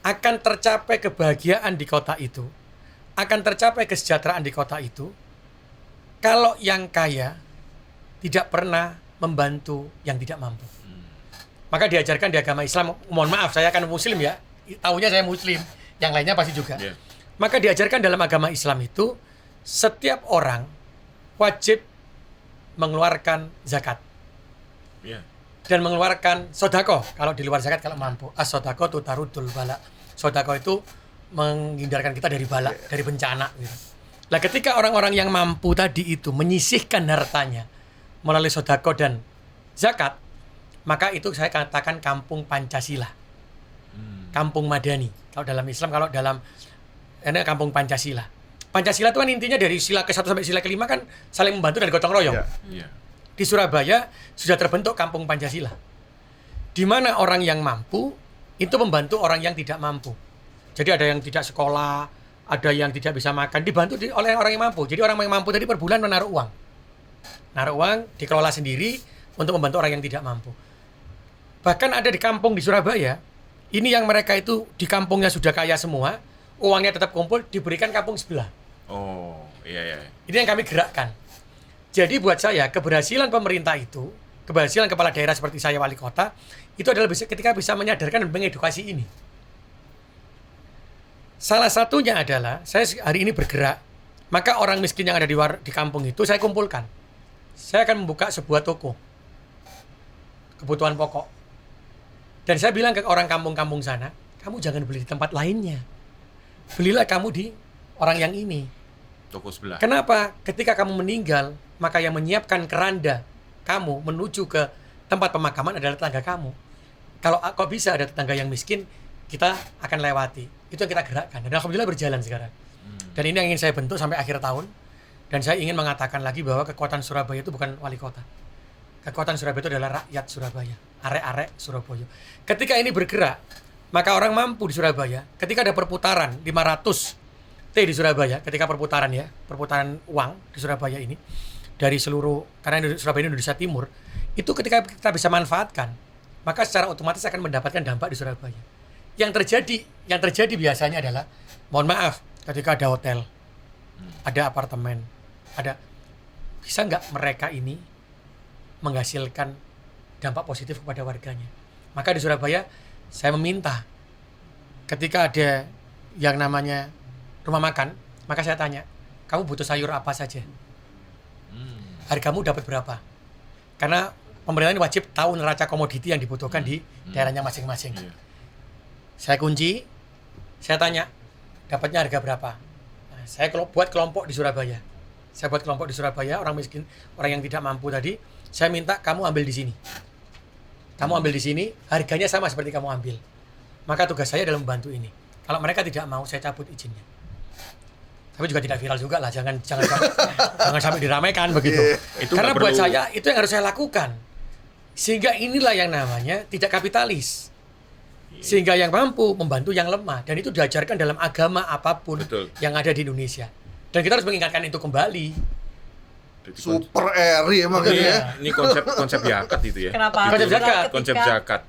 akan tercapai kebahagiaan di kota itu, akan tercapai kesejahteraan di kota itu, kalau yang kaya tidak pernah membantu yang tidak mampu. Maka diajarkan di agama Islam, mohon maaf saya kan muslim ya, tahunya saya muslim, yang lainnya pasti juga. Yeah. Maka diajarkan dalam agama Islam itu, setiap orang wajib mengeluarkan zakat. Yeah. Dan mengeluarkan sodako, kalau di luar zakat kalau mampu. As-sodako tu tarudul bala. Sodako itu menghindarkan kita dari bala, dari bencana. Gitu. Nah ketika orang-orang yang mampu tadi itu menyisihkan hartanya melalui sodako dan zakat, maka itu saya katakan kampung Pancasila. Kampung Madani. Kalau dalam Islam, kalau dalam ini kampung Pancasila. Pancasila itu kan intinya dari sila ke-1 sampai sila ke-5 kan saling membantu dan gotong royong. Yeah. Di Surabaya sudah terbentuk kampung Pancasila. Di mana orang yang mampu itu membantu orang yang tidak mampu. Jadi ada yang tidak sekolah, ada yang tidak bisa makan, dibantu oleh orang yang mampu. Jadi orang yang mampu tadi per bulan menaruh uang. Naruh uang, dikelola sendiri untuk membantu orang yang tidak mampu. Bahkan ada di kampung di Surabaya, ini yang mereka itu di kampungnya sudah kaya semua, uangnya tetap kumpul, diberikan kampung sebelah. Oh, iya. Ini yang kami gerakkan. Jadi buat saya, keberhasilan pemerintah itu, keberhasilan kepala daerah seperti saya wali kota, itu adalah ketika bisa menyadarkan dan mengedukasi ini. Salah satunya adalah, saya hari ini bergerak, maka orang miskin yang ada di kampung itu saya kumpulkan. Saya akan membuka sebuah toko kebutuhan pokok. Dan saya bilang ke orang kampung-kampung sana, kamu jangan beli di tempat lainnya. Belilah kamu di orang yang ini. Toko sebelah. Kenapa? Ketika kamu meninggal, maka yang menyiapkan keranda kamu menuju ke tempat pemakaman adalah tetangga kamu. Kalau kok bisa ada tetangga yang miskin, kita akan lewati. Itu yang kita gerakkan. Dan alhamdulillah berjalan sekarang. Dan ini yang ingin saya bentuk sampai akhir tahun. Dan saya ingin mengatakan lagi bahwa kekuatan Surabaya itu bukan wali kota. Kekuatan Surabaya itu adalah rakyat Surabaya. Arek-arek Surabaya. Ketika ini bergerak, maka orang mampu di Surabaya, ketika ada perputaran 500 T di Surabaya, ketika perputaran uang di Surabaya ini, dari seluruh, karena Surabaya ini Indonesia Timur, itu ketika kita bisa manfaatkan, maka secara otomatis akan mendapatkan dampak di Surabaya. Yang terjadi biasanya adalah, mohon maaf, ketika ada hotel, ada apartemen, bisa nggak mereka ini menghasilkan dampak positif kepada warganya? Maka di Surabaya, saya meminta, ketika ada yang namanya rumah makan, maka saya tanya, kamu butuh sayur apa saja? Hargamu dapat berapa? Karena pemerintah ini wajib tahu neraca komoditi yang dibutuhkan di daerahnya masing-masing. Saya kunci, saya tanya, dapatnya harga berapa? Nah, saya buat kelompok di Surabaya. Orang miskin, orang yang tidak mampu tadi, saya minta kamu ambil di sini. Kamu ambil di sini, harganya sama seperti kamu ambil. Maka tugas saya adalah membantu ini. Kalau mereka tidak mau, saya cabut izinnya. Tapi juga tidak viral juga lah, jangan sampai diramaikan begitu. Karena buat saya itu yang harus saya lakukan. Sehingga inilah yang namanya tidak kapitalis. Sehingga yang mampu membantu yang lemah, dan itu diajarkan dalam agama apapun yang ada di Indonesia. Dan kita harus mengingatkan itu kembali. Jadi Super eri emang gitu ya. Ini konsep zakat itu ya. Kenapa harus Konsep viral zakat. ketika Konsep zakat.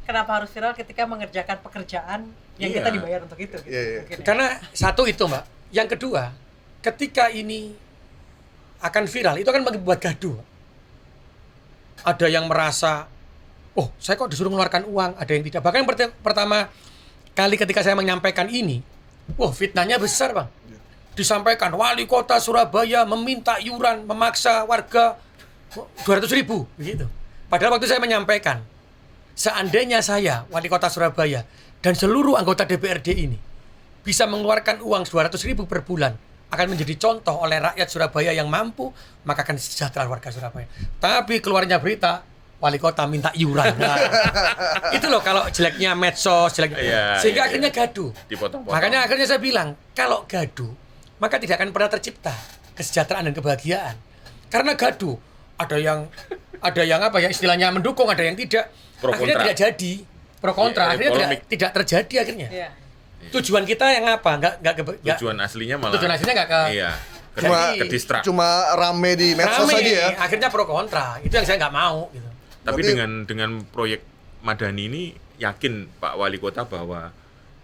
kenapa harus viral ketika mengerjakan pekerjaan yang Iya. kita dibayar untuk itu gitu. Iya, iya. Mungkin ya. Karena satu itu Mbak, yang kedua, ketika ini akan viral, itu akan membuat gaduh. Ada yang merasa, oh saya kok disuruh mengeluarkan uang, ada yang tidak. Bahkan yang pertama kali ketika saya menyampaikan ini, wah fitnahnya besar Bang. Disampaikan wali kota Surabaya meminta iuran, memaksa warga 200.000 begitu. Padahal waktu saya menyampaikan, seandainya saya wali kota Surabaya dan seluruh anggota DPRD ini bisa mengeluarkan uang 200.000 per bulan, akan menjadi contoh oleh rakyat Surabaya yang mampu, maka akan sejahtera warga Surabaya. Tapi keluarnya berita wali kota minta iuran. Nah, itu loh kalau jeleknya medsos, jeleknya. Sehingga akhirnya gaduh. Dipotong-potong. Makanya akhirnya saya bilang, kalau gaduh, maka tidak akan pernah tercipta kesejahteraan dan kebahagiaan. Karena gaduh, ada yang apa ya istilahnya mendukung, ada yang tidak. Pro Akhirnya kontra. tidak jadi. Pro kontra, akhirnya polemik. tidak terjadi akhirnya. Iya. Tujuan kita yang apa? Tujuan aslinya malah. Tujuan aslinya nggak ke. Iya. Jadi- Ke distrak. Cuma rame di medsos Rame, aja ya. akhirnya pro kontra. Itu yang saya nggak mau gitu. Tapi Berarti- dengan proyek Madani ini yakin Pak Wali Kota bahwa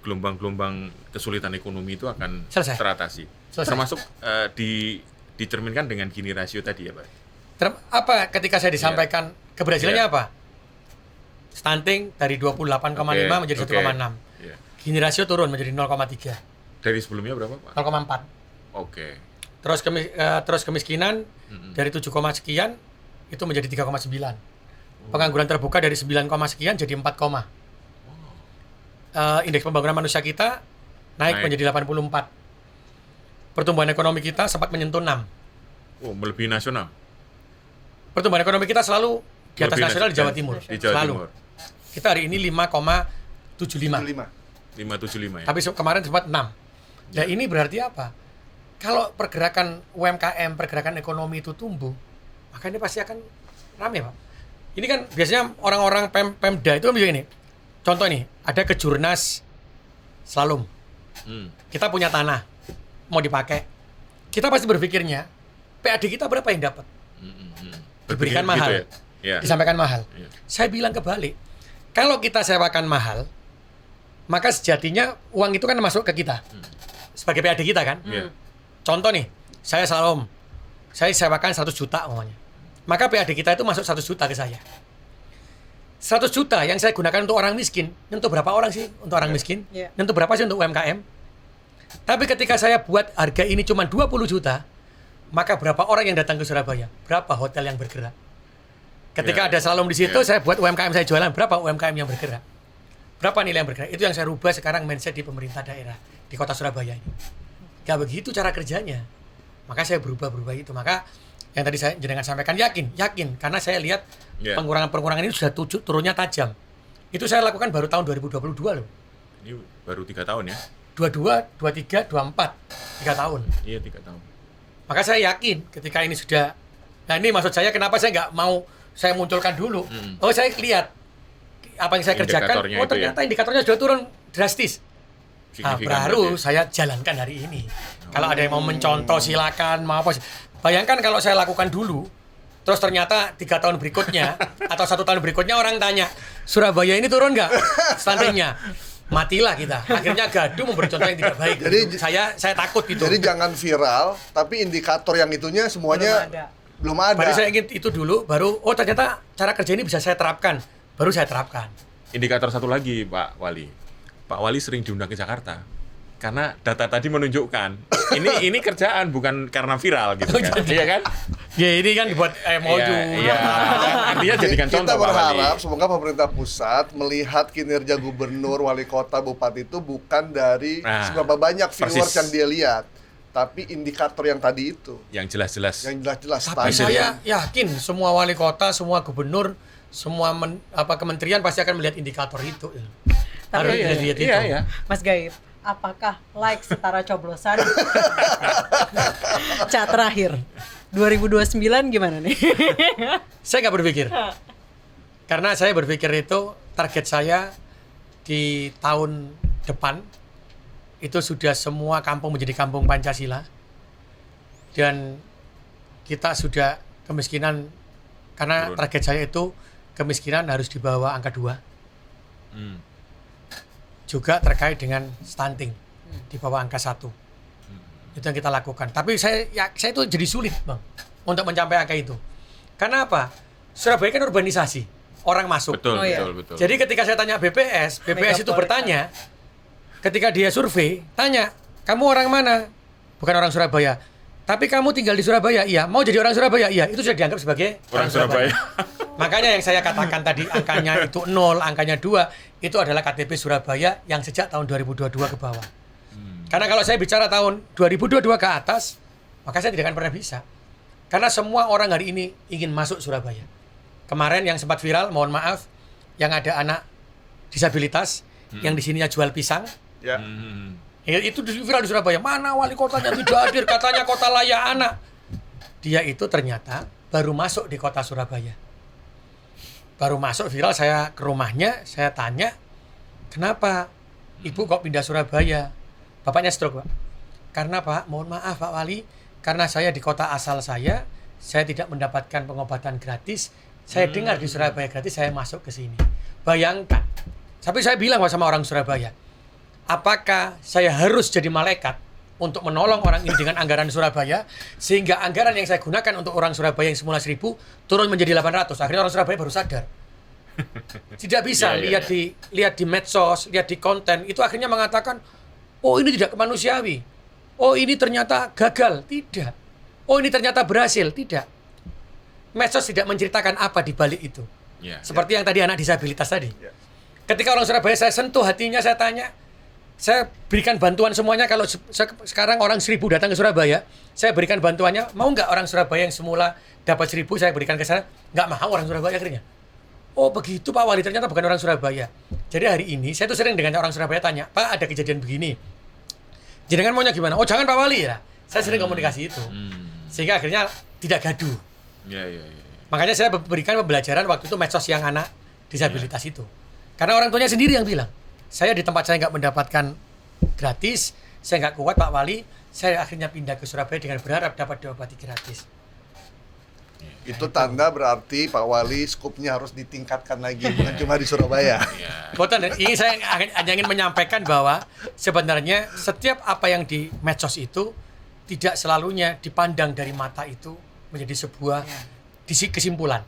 gelombang-gelombang kesulitan ekonomi itu akan Selesai. teratasi. Selesai. Termasuk dicerminkan dengan Gini rasio tadi ya Pak. Apa ketika saya disampaikan keberhasilannya Iya. apa? Stunting dari 28,5 menjadi Oke. 1,6. Iya. Gini rasio turun menjadi 0,3, Dari sebelumnya berapa Pak? 0,4. Oke. Terus kemiskinan dari 7, sekian itu menjadi 3,9. Pengangguran terbuka dari 9, sekian jadi 4, indeks pembangunan manusia kita naik menjadi 84. Pertumbuhan ekonomi kita sempat menyentuh 6. Oh, melebihi nasional. Pertumbuhan ekonomi kita selalu di atas Melebihi nasional di Jawa Timur. Di Jawa Selalu. Timur. Kita hari ini 5,75. 5. 575 ya. Tapi kemarin sempat 6. Nah ini berarti apa? Kalau pergerakan UMKM, pergerakan ekonomi itu tumbuh, maka ini pasti akan rame Pak. Ini kan biasanya orang-orang Pemda itu kan begini. Contoh nih, ada kejurnas slalom. Kita punya tanah, mau dipakai. Kita pasti berpikirnya, PAD kita berapa yang dapat? Diberikan Berpikir mahal. gitu ya? Iya. Disampaikan mahal. Iya. Saya bilang kebalik. Kalau kita sewakan mahal, maka sejatinya uang itu kan masuk ke kita. Sebagai PAD kita kan. Iya. Contoh nih, saya slalom. Saya sewakan 100 juta umpamanya. Maka PAD kita itu masuk 100 juta ke saya. 100 juta yang saya gunakan untuk orang miskin. Nyentuh berapa orang sih untuk orang miskin? Iya. Nyentuh berapa sih untuk UMKM? Tapi ketika saya buat harga ini cuma 20 juta, maka berapa orang yang datang ke Surabaya? Berapa hotel yang bergerak? Ketika Ya. ada slalom di situ, Ya. saya buat UMKM saya jualan. Berapa UMKM yang bergerak? Berapa nilai yang bergerak? Itu yang saya rubah sekarang mindset di pemerintah daerah di kota Surabaya ini. Gak begitu cara kerjanya. Maka saya berubah itu. Maka yang tadi saya jenengan sampaikan yakin karena saya lihat Ya. pengurangan ini sudah turunnya tajam. Itu saya lakukan baru tahun 2022 loh. Ini baru 3 tahun ya. 22, 23, 24, 3 tahun. Iya, 3 tahun. Maka saya yakin ketika ini sudah, nah ini maksud saya kenapa saya nggak mau saya munculkan dulu. Oh saya lihat apa yang saya kerjakan, Indikatornya oh itu ternyata indikatornya sudah turun drastis. Nah, Signifikan baru berarti. saya jalankan hari ini. Kalau ada yang mau mencontoh silakan, mau apa. Bayangkan kalau saya lakukan dulu, terus ternyata 3 tahun berikutnya atau 1 tahun berikutnya orang tanya, Surabaya ini turun nggak stuntingnya? Matilah kita. Akhirnya gaduh memberi contoh yang tidak baik. Jadi saya takut gitu. Jadi jangan viral, tapi indikator yang itunya semuanya belum ada. Baru saya ingin itu dulu, baru oh ternyata cara kerja ini bisa saya terapkan, baru saya terapkan. Indikator satu lagi Pak Wali. Pak Wali sering diundang ke Jakarta. Karena data tadi menunjukkan ini kerjaan bukan karena viral gitu kan. Iya kan? Ya ini kan dibuat MOU. Iya. Artinya jadikan Kita contoh Pak Wali. berharap semoga pemerintah pusat melihat kinerja gubernur, wali kota, bupati itu bukan dari seberapa banyak viewers persis. yang dia lihat, tapi indikator yang tadi itu, Yang jelas-jelas. yang jelas-jelas Tapi tadi. saya yakin semua wali kota, semua gubernur, semua kementerian pasti akan melihat indikator itu. Tapi Harus dilihat itu. Iya. Mas Gaib, apakah like setara coblosan? Cak terakhir 2029 gimana nih? Saya nggak berpikir. Karena saya berpikir itu target saya di tahun depan itu sudah semua kampung menjadi kampung Pancasila. Dan kita sudah kemiskinan, karena Turun. target saya itu kemiskinan harus di bawah angka 2. Juga terkait dengan stunting di bawah angka 1. Itu yang kita lakukan. Tapi saya itu jadi sulit, Bang, untuk mencapai angka itu. Karena apa? Surabaya kan urbanisasi, orang masuk. Betul, Oh, iya. betul. Jadi ketika saya tanya BPS itu Megapolitan. bertanya, ketika dia survei, tanya, kamu orang mana? Bukan orang Surabaya. Tapi kamu tinggal di Surabaya? Iya. Mau jadi orang Surabaya? Iya. Itu sudah dianggap sebagai Orang Surabaya. Makanya yang saya katakan tadi angkanya itu 0, angkanya 2, itu adalah KTP Surabaya yang sejak tahun 2022 ke bawah. Karena kalau saya bicara tahun 2022 ke atas, maka saya tidak akan pernah bisa. Karena semua orang hari ini ingin masuk Surabaya. Kemarin yang sempat viral, mohon maaf, yang ada anak disabilitas yang di sininya jual pisang. Ya. Ya, itu viral di Surabaya. Mana wali kotanya tidak hadir, katanya kota layak anak. Dia itu ternyata baru masuk di kota Surabaya. Baru masuk viral, saya ke rumahnya, saya tanya, kenapa ibu kok pindah Surabaya? Bapaknya stroke, Pak. Karena Pak, mohon maaf Pak Wali, karena saya di kota asal saya tidak mendapatkan pengobatan gratis. Saya dengar di Surabaya gratis, saya masuk ke sini. Bayangkan. Tapi saya bilang sama orang Surabaya, apakah saya harus jadi malaikat untuk menolong orang ini dengan anggaran Surabaya, sehingga anggaran yang saya gunakan untuk orang Surabaya yang semula 1.000 turun menjadi 800. Akhirnya orang Surabaya baru sadar. Tidak bisa lihat di medsos, lihat di konten, itu akhirnya mengatakan, oh ini tidak kemanusiawi. Oh ini ternyata gagal. Tidak. Oh ini ternyata berhasil. Tidak. Medsos tidak menceritakan apa di balik itu. Seperti yang tadi anak disabilitas tadi. Ketika orang Surabaya saya sentuh hatinya, saya tanya, saya berikan bantuan semuanya. Kalau sekarang orang 1.000 datang ke Surabaya, saya berikan bantuannya. Mau nggak orang Surabaya yang semula dapat 1.000 saya berikan ke sana? Nggak mau orang Surabaya akhirnya. Oh begitu Pak Wali, ternyata bukan orang Surabaya. Jadi hari ini saya tuh sering dengan orang Surabaya tanya, Pak ada kejadian begini, jenengan maunya gimana? Oh jangan Pak Wali ya. Saya sering komunikasi itu, sehingga akhirnya tidak gaduh. Makanya saya berikan pembelajaran waktu itu medsos yang anak disabilitas itu. Karena orang tuanya sendiri yang bilang, saya di tempat saya nggak mendapatkan gratis, saya nggak kuat Pak Wali, saya akhirnya pindah ke Surabaya dengan berharap dapat diobati gratis. Itu tanda berarti Pak Wali skupnya harus ditingkatkan lagi, bukan cuma di Surabaya. Boten, ini saya hanya ingin menyampaikan bahwa sebenarnya setiap apa yang di medsos itu tidak selalunya dipandang dari mata itu menjadi sebuah kesimpulan.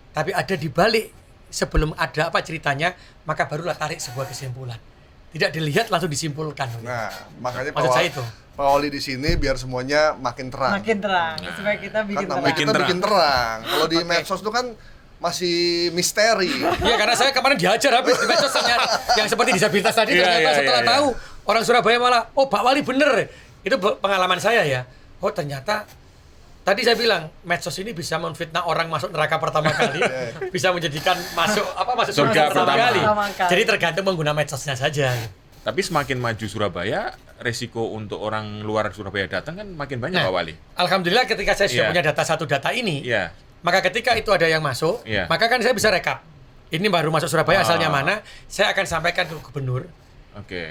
Tapi ada di balik, sebelum ada apa ceritanya, maka barulah tarik sebuah kesimpulan. Tidak dilihat langsung disimpulkan. Nah, makanya Maksud saya itu. Pak Wali di sini biar semuanya makin terang. Makin terang, supaya kita bikin Kan terang. namanya kita bikin terang. Kalau di medsos itu kan masih misteri. Iya, karena saya kemarin dihajar habis di medsos yang seperti disabilitas tadi. Ternyata setelah tahu orang Surabaya malah, oh Pak Wali bener. Itu pengalaman saya ya. Oh ternyata tadi saya bilang medsos ini bisa memfitnah orang masuk neraka pertama kali, bisa menjadikan masuk surga pertama kali. Jadi tergantung pengguna medsosnya saja. Tapi semakin maju Surabaya, resiko untuk orang luar Surabaya datang kan makin banyak Pak Wali. Alhamdulillah ketika saya sudah punya satu data ini, maka ketika itu ada yang masuk, maka kan saya bisa rekap. Ini baru masuk Surabaya, asalnya mana, saya akan sampaikan ke gubernur.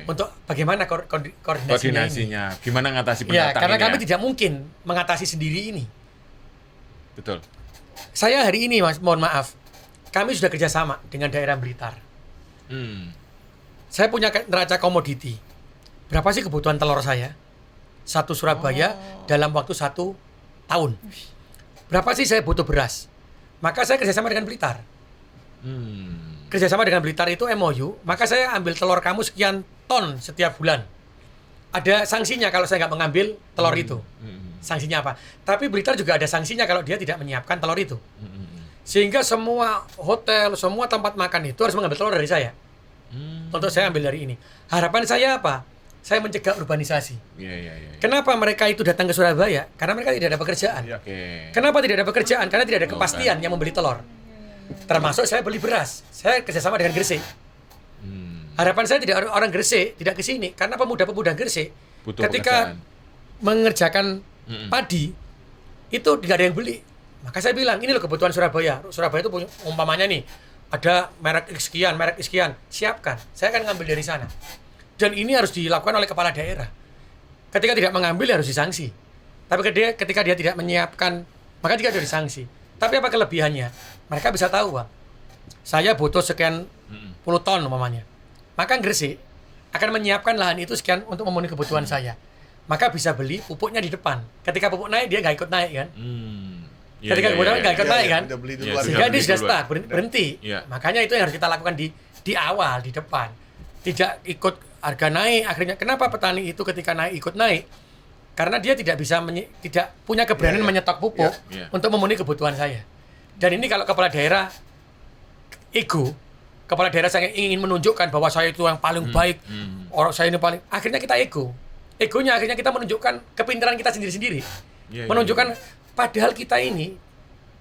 Untuk bagaimana koordinasinya ini. Gimana ngatasi pendatang ya, karena ini kami tidak mungkin mengatasi sendiri ini. Betul. Saya hari ini, Mas, mohon maaf, kami sudah kerjasama dengan daerah Blitar. Saya punya neraca komoditi. Berapa sih kebutuhan telur saya? Satu Surabaya dalam waktu 1 tahun. Berapa sih saya butuh beras? Maka saya kerjasama dengan Blitar. Kerjasama dengan Blitar itu MOU, maka saya ambil telur kamu sekian ton setiap bulan. Ada sanksinya kalau saya nggak mengambil telur itu. Sanksinya apa? Tapi Blitar juga ada sanksinya kalau dia tidak menyiapkan telur itu. Sehingga semua hotel, semua tempat makan itu harus mengambil telur dari saya. Untuk saya ambil dari ini. Harapan saya apa? Saya mencegah urbanisasi. Kenapa mereka itu datang ke Surabaya? Karena mereka tidak ada pekerjaan. Kenapa tidak ada pekerjaan? Karena tidak ada kepastian yang membeli telur. Termasuk saya beli beras. Saya kerjasama dengan Gresik. Harapan saya tidak orang Gresik tidak ke sini karena pemuda-pemuda Gresik ketika mengerjakan padi itu tidak ada yang beli. Maka saya bilang ini loh kebutuhan Surabaya. Surabaya itu punya umpamanya nih ada merek sekian, siapkan. Saya akan ngambil dari sana. Dan ini harus dilakukan oleh kepala daerah. Ketika tidak mengambil harus disanksi. Tapi ketika dia tidak menyiapkan maka dia ada disanksi. Tapi apa kelebihannya? Mereka bisa tahu, Bang. Saya butuh sekian puluh ton umpamanya. Maka Gresik akan menyiapkan lahan itu sekian untuk memenuhi kebutuhan saya. Maka bisa beli pupuknya di depan. Ketika pupuk naik, dia nggak ikut naik kan? Ketika kebutuhan nggak ikut naik kan? Sehingga dia sudah start, berhenti. Makanya itu yang harus kita lakukan di awal, di depan. Tidak ikut harga naik. Akhirnya kenapa petani itu ketika naik ikut naik? Karena dia tidak bisa tidak punya keberanian menyetok pupuk untuk memenuhi kebutuhan saya. Dan ini kalau kepala daerah ego, kepala daerah saya ingin menunjukkan bahwa saya itu yang paling baik, orang saya ini paling, akhirnya kita egonya akhirnya kita menunjukkan kepintaran kita sendiri-sendiri, menunjukkan padahal kita ini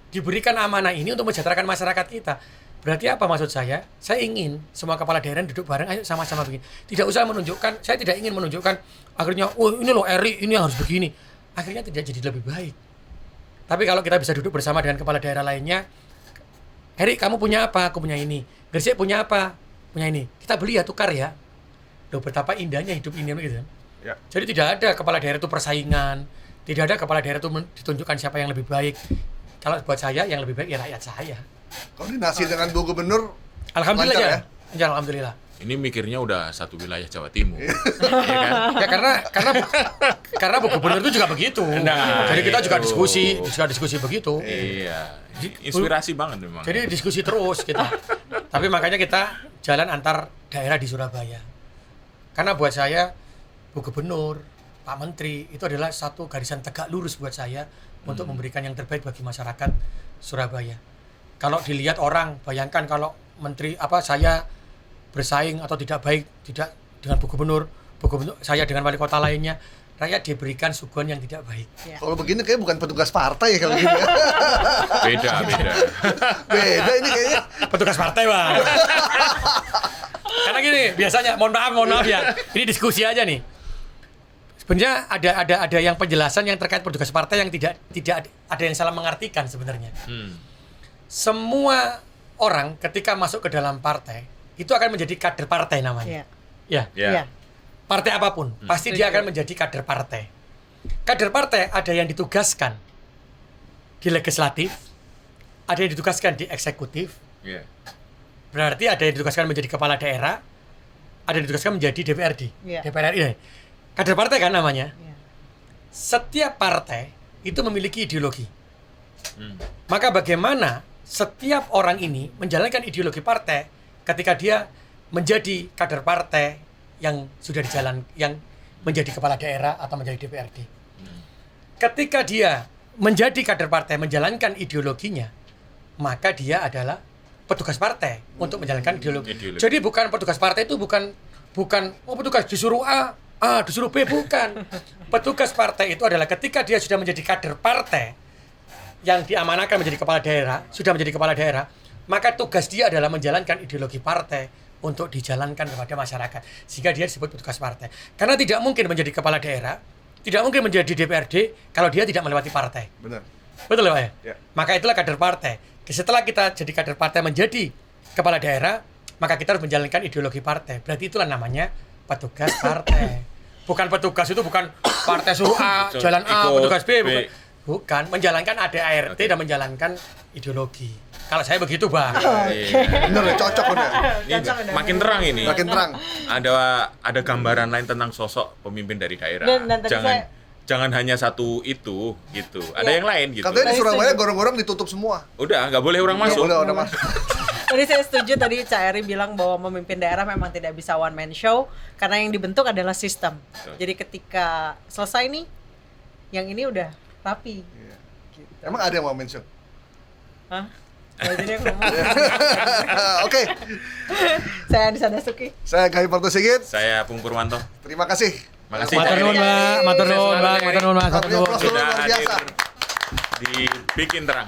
diberikan amanah ini untuk mensejahterakan masyarakat kita. Berarti apa maksud saya? Saya ingin semua kepala daerah duduk bareng, ayo sama-sama begini. Tidak usah menunjukkan, saya tidak ingin menunjukkan akhirnya, oh ini loh Eri, ini harus begini. Akhirnya tidak jadi lebih baik. Tapi kalau kita bisa duduk bersama dengan kepala daerah lainnya, Eri, kamu punya apa? Aku punya ini. Gresik punya apa? Punya ini. Kita beli ya, tukar ya. Loh, betapa indahnya hidup ini gitu. Ya. Jadi tidak ada kepala daerah itu persaingan. Tidak ada kepala daerah itu ditunjukkan siapa yang lebih baik. Kalau buat saya, yang lebih baik ya rakyat saya. Koordinasi dengan Bu Gubernur alhamdulillah lancar, ya? Alhamdulillah. Ini mikirnya udah satu wilayah Jawa Timur. Ya kan? Ya karena Bu Gubernur itu juga begitu. Nah, jadi kita juga diskusi begitu. Iya. Inspirasi banget memang. Jadi diskusi terus kita. Tapi makanya kita jalan antar daerah di Surabaya. Karena buat saya Bu Gubernur, Pak Menteri itu adalah satu garisan tegak lurus buat saya untuk memberikan yang terbaik bagi masyarakat Surabaya. Kalau dilihat orang, bayangkan kalau menteri saya bersaing atau tidak baik dengan Bu Gubernur, saya dengan wali kota lainnya, rakyat diberikan suguhan yang tidak baik. Ya. Kalau begini kayak bukan petugas partai ya kalau gini. Beda ini kayaknya. Petugas partai, Bang. Karena gini, biasanya mohon maaf ya. Ini diskusi aja nih. Sebenarnya ada yang penjelasan yang terkait petugas partai yang tidak ada yang salah mengartikan sebenarnya. Semua orang ketika masuk ke dalam partai itu akan menjadi kader partai namanya. Ya. Partai apapun, pasti dia akan menjadi kader partai. Kader partai ada yang ditugaskan di legislatif, ada yang ditugaskan di eksekutif. Berarti ada yang ditugaskan menjadi kepala daerah, ada yang ditugaskan menjadi DPRD. DPR RI. Kader partai kan namanya. Setiap partai itu memiliki ideologi. Maka bagaimana setiap orang ini menjalankan ideologi partai ketika dia menjadi kader partai yang sudah yang menjadi kepala daerah atau menjadi DPRD. Ketika dia menjadi kader partai menjalankan ideologinya, maka dia adalah petugas partai untuk menjalankan ideologi. Jadi bukan petugas partai itu bukan petugas disuruh A, disuruh B, bukan. Petugas partai itu adalah ketika dia sudah menjadi kader partai yang diamanahkan menjadi kepala daerah, sudah menjadi kepala daerah, maka tugas dia adalah menjalankan ideologi partai untuk dijalankan kepada masyarakat. Sehingga dia disebut petugas partai. Karena tidak mungkin menjadi kepala daerah, tidak mungkin menjadi DPRD kalau dia tidak melewati partai. Benar. Betul Pak ya? Ya. Maka itulah kader partai. Setelah kita jadi kader partai menjadi kepala daerah, maka kita harus menjalankan ideologi partai. Berarti itulah namanya petugas partai. Bukan petugas itu bukan partai suruh A, jalan A, petugas B. Bukan, menjalankan ADART dan menjalankan ideologi. Kalau saya begitu, Bang. Bener ya, cocok udah. Makin terang ini. Makin terang. Ada gambaran lain tentang sosok pemimpin dari daerah. Jangan hanya satu itu gitu. Ada yang lain gitu. Katanya di Surabaya gorong-gorong ditutup semua. Udah, nggak boleh orang masuk. Nggak boleh orang masuk. Tadi saya setuju tadi Cak Eri bilang bahwa memimpin daerah memang tidak bisa one man show karena yang dibentuk adalah sistem. Jadi ketika selesai nih, yang ini udah rapi. Iya. Gitu. Emang ada yang mau mention? Hah? Jadi yang ngomong. Oke. Saya Andisa Dasuki. Saya Gahi Parto Sigit. Saya Pung Purwanto. Terima kasih. Makasih. Matur nuwun, Mbak. Matur nuwun, Mbak. Sudah hadir di Bikin Terang.